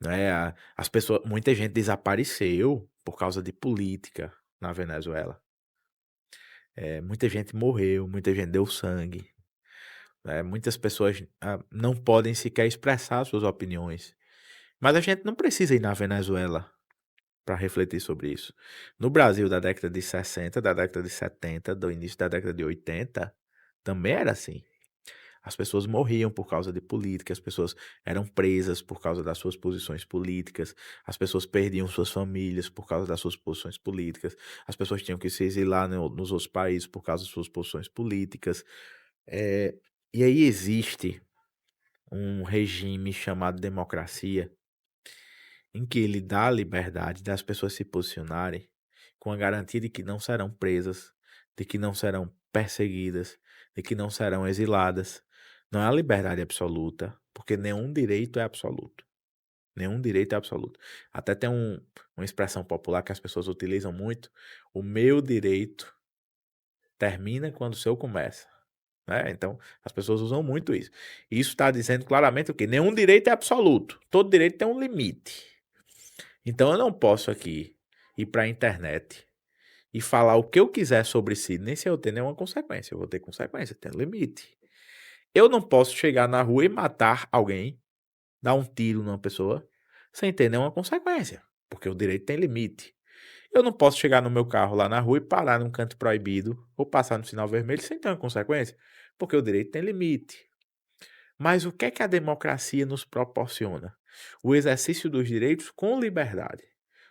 né? As pessoas, muita gente desapareceu por causa de política na Venezuela. Muita gente morreu, muita gente deu sangue, né? Muitas pessoas não podem sequer expressar suas opiniões. Mas a gente não precisa ir na Venezuela para refletir sobre isso. No Brasil da década de 60, da década de 70, do início da década de 80, também era assim. As pessoas morriam por causa de política, as pessoas eram presas por causa das suas posições políticas, as pessoas perdiam suas famílias por causa das suas posições políticas, as pessoas tinham que se exilar nos outros países por causa das suas posições políticas. Eh, e aí existe um regime chamado democracia, em que ele dá a liberdade das pessoas se posicionarem com a garantia de que não serão presas, de que não serão perseguidas, de que não serão exiladas. Não é a liberdade absoluta, porque nenhum direito é absoluto. Nenhum direito é absoluto. Até tem uma expressão popular que as pessoas utilizam muito: o meu direito termina quando o seu começa. Né? Então, as pessoas usam muito isso. Isso está dizendo claramente o quê? Nenhum direito é absoluto. Todo direito tem um limite. Então, eu não posso aqui ir para a internet e falar o que eu quiser sobre si, nem se eu ter nenhuma consequência. Eu vou ter consequência, tem limite. Eu não posso chegar na rua e matar alguém, dar um tiro numa pessoa, sem ter nenhuma consequência, porque o direito tem limite. Eu não posso chegar no meu carro lá na rua e parar num canto proibido ou passar no sinal vermelho sem ter uma consequência, porque o direito tem limite. Mas o que é que a democracia nos proporciona? O exercício dos direitos com liberdade,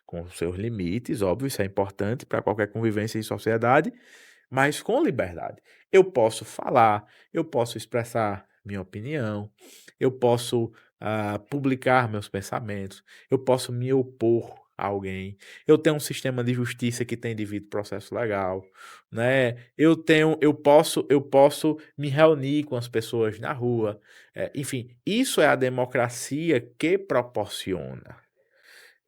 com os seus limites, óbvio, isso é importante para qualquer convivência em sociedade, mas com liberdade. Eu posso falar, eu posso expressar minha opinião, eu posso publicar meus pensamentos, eu posso me opor a alguém, eu tenho um sistema de justiça que tem devido processo legal, né? Eu posso me reunir com as pessoas na rua, enfim, isso é a democracia que proporciona.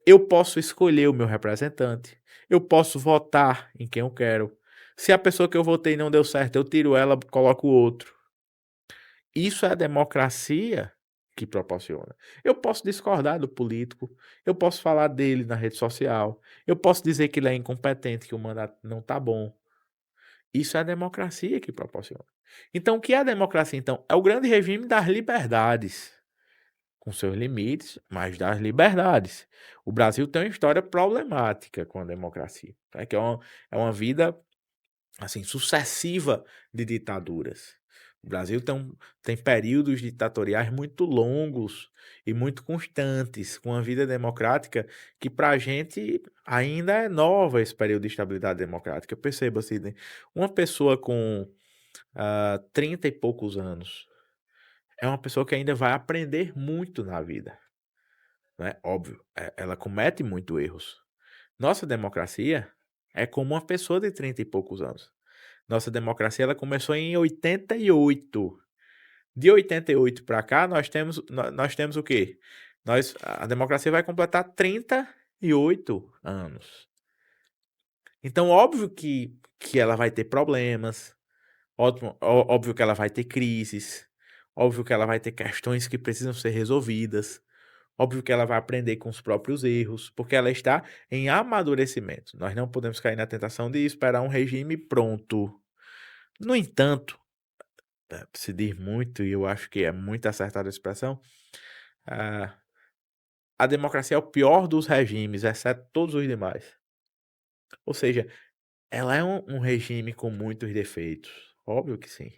Eu posso escolher o meu representante, eu posso votar em quem eu quero. Se a pessoa que eu votei não deu certo, eu tiro ela, coloco outro. Isso é a democracia que proporciona. Eu posso discordar do político, eu posso falar dele na rede social, eu posso dizer que ele é incompetente, que o mandato não está bom. Isso é a democracia que proporciona. Então, o que é a democracia? Então, é o grande regime das liberdades, com seus limites, mas das liberdades. O Brasil tem uma história problemática com a democracia, né? Que é uma vida assim sucessiva de ditaduras. O Brasil tem períodos ditatoriais muito longos e muito constantes, com uma vida democrática que para a gente ainda é nova esse período de estabilidade democrática. Perceba assim, né? Uma pessoa com 30 e poucos anos é uma pessoa que ainda vai aprender muito na vida, né? Óbvio, ela comete muito erros. Nossa democracia é como uma pessoa de 30 e poucos anos. Nossa democracia ela começou em 88. De 88 para cá, nós temos o quê? A democracia vai completar 38 anos. Então, óbvio que ela vai ter problemas, óbvio que ela vai ter crises, óbvio que ela vai ter questões que precisam ser resolvidas, óbvio que ela vai aprender com os próprios erros, porque ela está em amadurecimento. Nós não podemos cair na tentação de esperar um regime pronto. No entanto, se diz muito, e eu acho que é muito acertada a expressão, ah, a democracia é o pior dos regimes, exceto todos os demais. Ou seja, ela é um regime com muitos defeitos. Óbvio que sim.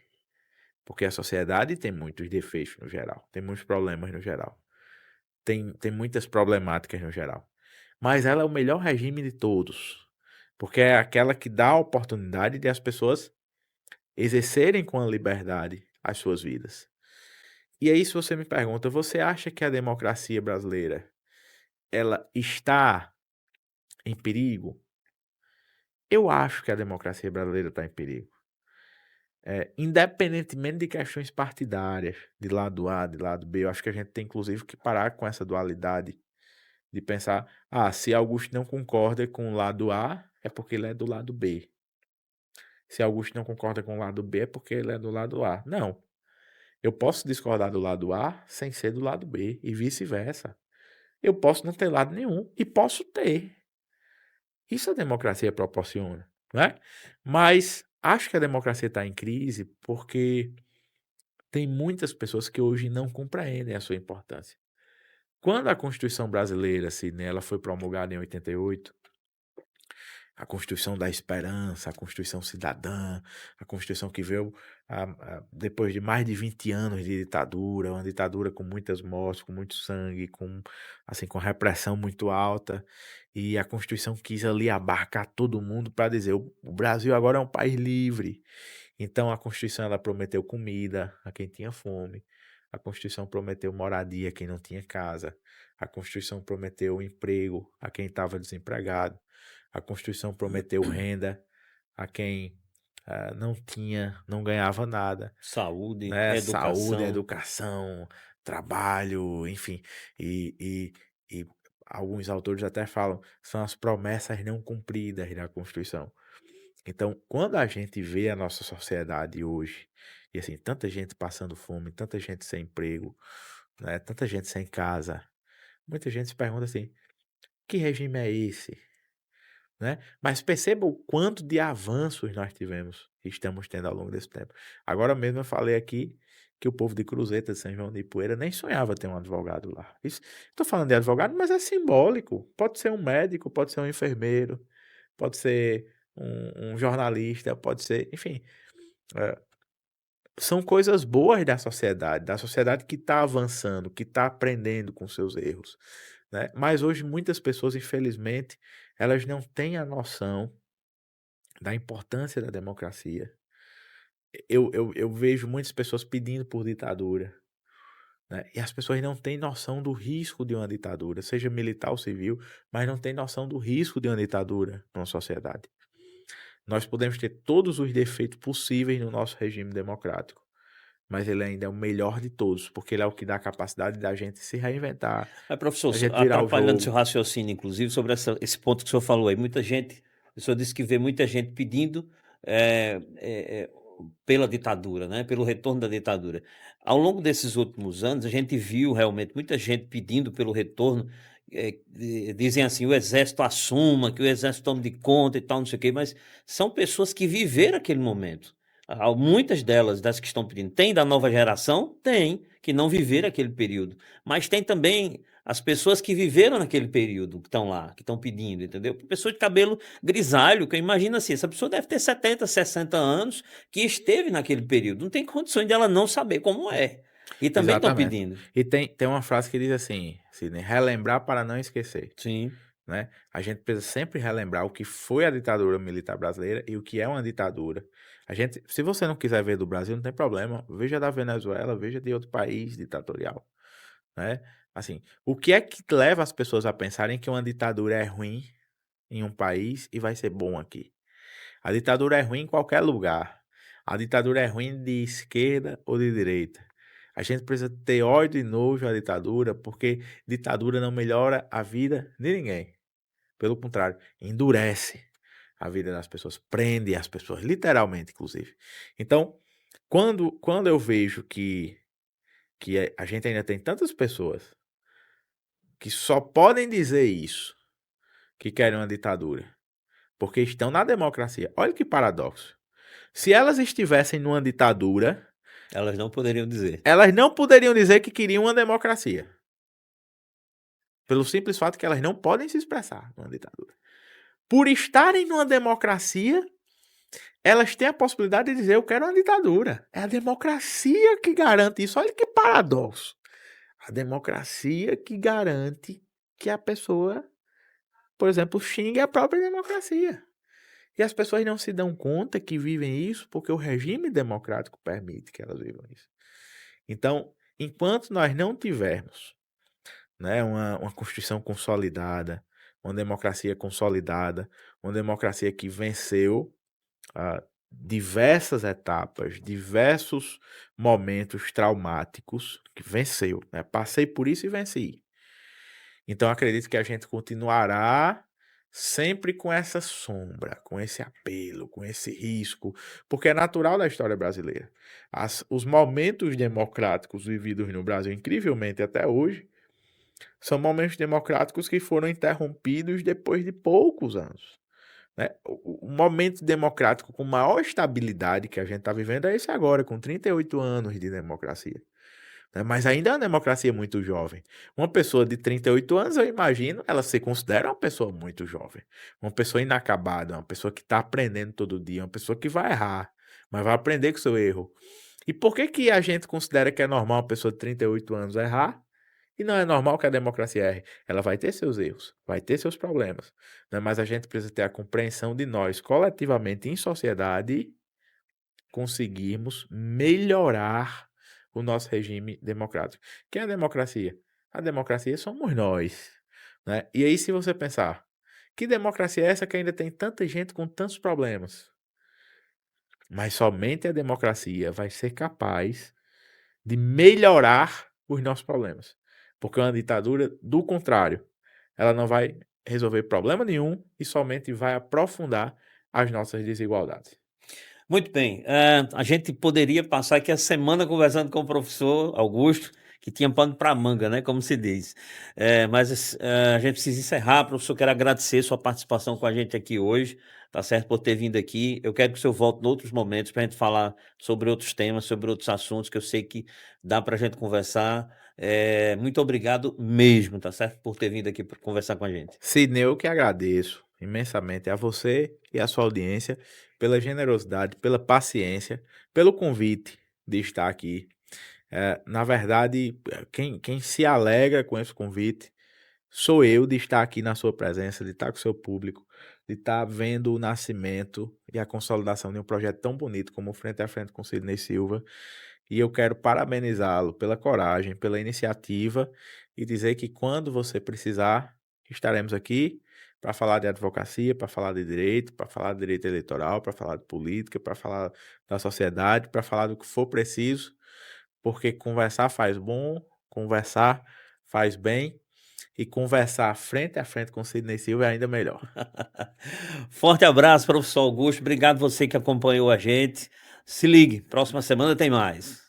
Porque a sociedade tem muitos defeitos no geral, tem muitos problemas no geral, tem muitas problemáticas no geral. Mas ela é o melhor regime de todos, porque é aquela que dá a oportunidade de as pessoas exercerem com a liberdade as suas vidas. E aí, se você me pergunta, você acha que a democracia brasileira ela está em perigo? Eu acho que a democracia brasileira está em perigo. Independentemente de questões partidárias, de lado A, de lado B, eu acho que a gente tem inclusive que parar com essa dualidade de pensar, se Augusto não concorda com o lado A, é porque ele é do lado B. Se Augusto não concorda com o lado B, é porque ele é do lado A. Não. Eu posso discordar do lado A sem ser do lado B e vice-versa. Eu posso não ter lado nenhum e posso ter. Isso a democracia proporciona, né? Mas acho que a democracia está em crise porque tem muitas pessoas que hoje não compreendem a sua importância. Quando a Constituição brasileira, ela foi promulgada em 88, a Constituição da Esperança, a Constituição Cidadã, a Constituição que veio depois de mais de 20 anos de ditadura, uma ditadura com muitas mortes, com muito sangue, assim, com repressão muito alta, e a Constituição quis ali abarcar todo mundo para dizer, o Brasil agora é um país livre. Então a Constituição ela prometeu comida a quem tinha fome, a Constituição prometeu moradia a quem não tinha casa, a Constituição prometeu emprego a quem estava desempregado, a Constituição prometeu renda a quem não ganhava nada, Saúde, né? Saúde, educação. educação, trabalho, enfim. E alguns autores até falam, são as promessas não cumpridas da Constituição. Então, quando a gente vê a nossa sociedade hoje, e assim, tanta gente passando fome, tanta gente sem emprego, né? Tanta gente sem casa, muita gente se pergunta assim, que regime é esse? Né? Mas perceba o quanto de avanços nós tivemos e estamos tendo ao longo desse tempo. Agora mesmo eu falei aqui que o povo de Cruzeta, de São João de Ipueira, nem sonhava ter um advogado lá. Estou falando de advogado, mas é simbólico. Pode ser um médico, pode ser um enfermeiro, pode ser um jornalista, pode ser, enfim. É, são coisas boas da sociedade que está avançando, que está aprendendo com seus erros, né? Mas hoje muitas pessoas, infelizmente, elas não têm a noção da importância da democracia. Eu vejo muitas pessoas pedindo por ditadura, né? E as pessoas não têm noção do risco de uma ditadura, seja militar ou civil, mas não têm noção do risco de uma ditadura numa sociedade. Nós podemos ter todos os defeitos possíveis no nosso regime democrático, mas ele ainda é o melhor de todos, porque ele é o que dá a capacidade da gente se reinventar, Mas, professor, da gente virar o atrapalhando seu jogo. raciocínio, inclusive, sobre esse ponto que o senhor falou aí, muita gente, o senhor disse que vê muita gente pedindo eh eh, pela ditadura, né, pelo retorno da ditadura. Ao longo desses últimos anos, a gente viu realmente muita gente pedindo pelo retorno, dizem assim: "O exército assuma, que o exército tome de conta e tal, não sei o quê", mas são pessoas que viveram aquele momento. Muitas delas, das que estão pedindo, tem da nova geração? Tem, que não viveram aquele período. Mas tem também as pessoas que viveram naquele período, que estão lá, que estão pedindo, entendeu? Pessoa de cabelo grisalho, que eu imagino assim, essa pessoa deve ter 70, 60 anos, que esteve naquele período, não tem condições dela não saber como é. E também estão Exatamente. pedindo. E tem uma frase que diz assim, Sidney, relembrar para não esquecer. Sim, Né? A gente precisa sempre relembrar o que foi a ditadura militar brasileira e o que é uma ditadura. Se você não quiser ver do Brasil, não tem problema. Veja da Venezuela, veja de outro país ditatorial, né? Assim, o que é que leva as pessoas a pensarem que uma ditadura é ruim em um país e vai ser bom aqui? A ditadura é ruim em qualquer lugar. A ditadura é ruim de esquerda ou de direita. A gente precisa ter ódio e nojo à ditadura, porque ditadura não melhora a vida de ninguém. Pelo contrário, endurece a vida das pessoas, prende as pessoas, literalmente, inclusive. Então, quando eu vejo que a gente ainda tem tantas pessoas que só podem dizer isso, que querem uma ditadura, porque estão na democracia. Olha que paradoxo. Se elas estivessem numa ditadura, elas não poderiam dizer. elas não poderiam dizer que queriam uma democracia. Pelo simples fato que elas não podem se expressar numa ditadura. Por estarem numa democracia, elas têm a possibilidade de dizer, eu quero uma ditadura. É a democracia que garante isso. Olha que paradoxo. A democracia que garante que a pessoa, por exemplo, xingue a própria democracia. E as pessoas não se dão conta que vivem isso porque o regime democrático permite que elas vivam isso. Então, enquanto nós não tivermos, né, uma Constituição consolidada, uma democracia consolidada, uma democracia que venceu diversas etapas, diversos momentos traumáticos, que venceu, né? Passei por isso e venci. Então acredito que a gente continuará sempre com essa sombra, com esse apelo, com esse risco, porque é natural da história brasileira. Os momentos democráticos vividos no Brasil, incrivelmente até hoje, são momentos democráticos que foram interrompidos depois de poucos anos. Né? O momento democrático com maior estabilidade que a gente está vivendo é esse agora, com 38 anos de democracia. né? Mas ainda é uma democracia muito jovem. Uma pessoa de 38 anos, eu imagino, ela se considera uma pessoa muito jovem. Uma pessoa inacabada, uma pessoa que está aprendendo todo dia, uma pessoa que vai errar, mas vai aprender com o seu erro. E por que que a gente considera que é normal uma pessoa de 38 anos errar? E não é normal que a democracia erre. Ela vai ter seus erros, vai ter seus problemas, né? Mas a gente precisa ter a compreensão de nós, coletivamente, em sociedade, conseguirmos melhorar o nosso regime democrático. Que é a democracia? A democracia somos nós, né? E aí, se você pensar, que democracia é essa que ainda tem tanta gente com tantos problemas? Mas somente a democracia vai ser capaz de melhorar os nossos problemas. Porque uma ditadura, do contrário, ela não vai resolver problema nenhum e somente vai aprofundar as nossas desigualdades. Muito bem. A gente poderia passar aqui a semana conversando com o professor Augusto, que tinha pano para manga, né? Como se diz. Mas a gente precisa encerrar. Professor, quero agradecer sua participação com a gente aqui hoje, tá certo? Por ter vindo aqui. Eu quero que o senhor volte em outros momentos para a gente falar sobre outros temas, sobre outros assuntos que eu sei que dá para a gente conversar. Muito obrigado mesmo, tá certo? Por ter vindo aqui para conversar com a gente. Sidney, eu que agradeço imensamente a você e a sua audiência pela generosidade, pela paciência, pelo convite de estar aqui. Na verdade, quem se alegra com esse convite sou eu de estar aqui na sua presença, de estar com o seu público, de estar vendo o nascimento e a consolidação de um projeto tão bonito como o Frente a Frente com Sidney Silva. E eu quero parabenizá-lo pela coragem, pela iniciativa e dizer que quando você precisar, estaremos aqui para falar de advocacia, para falar de direito, para falar de direito eleitoral, para falar de política, para falar da sociedade, para falar do que for preciso, porque conversar faz bom, conversar faz bem e conversar frente a frente com o Sidney Silva é ainda melhor. Forte abraço, professor Augusto. Obrigado você que acompanhou a gente. Se ligue, próxima semana tem mais.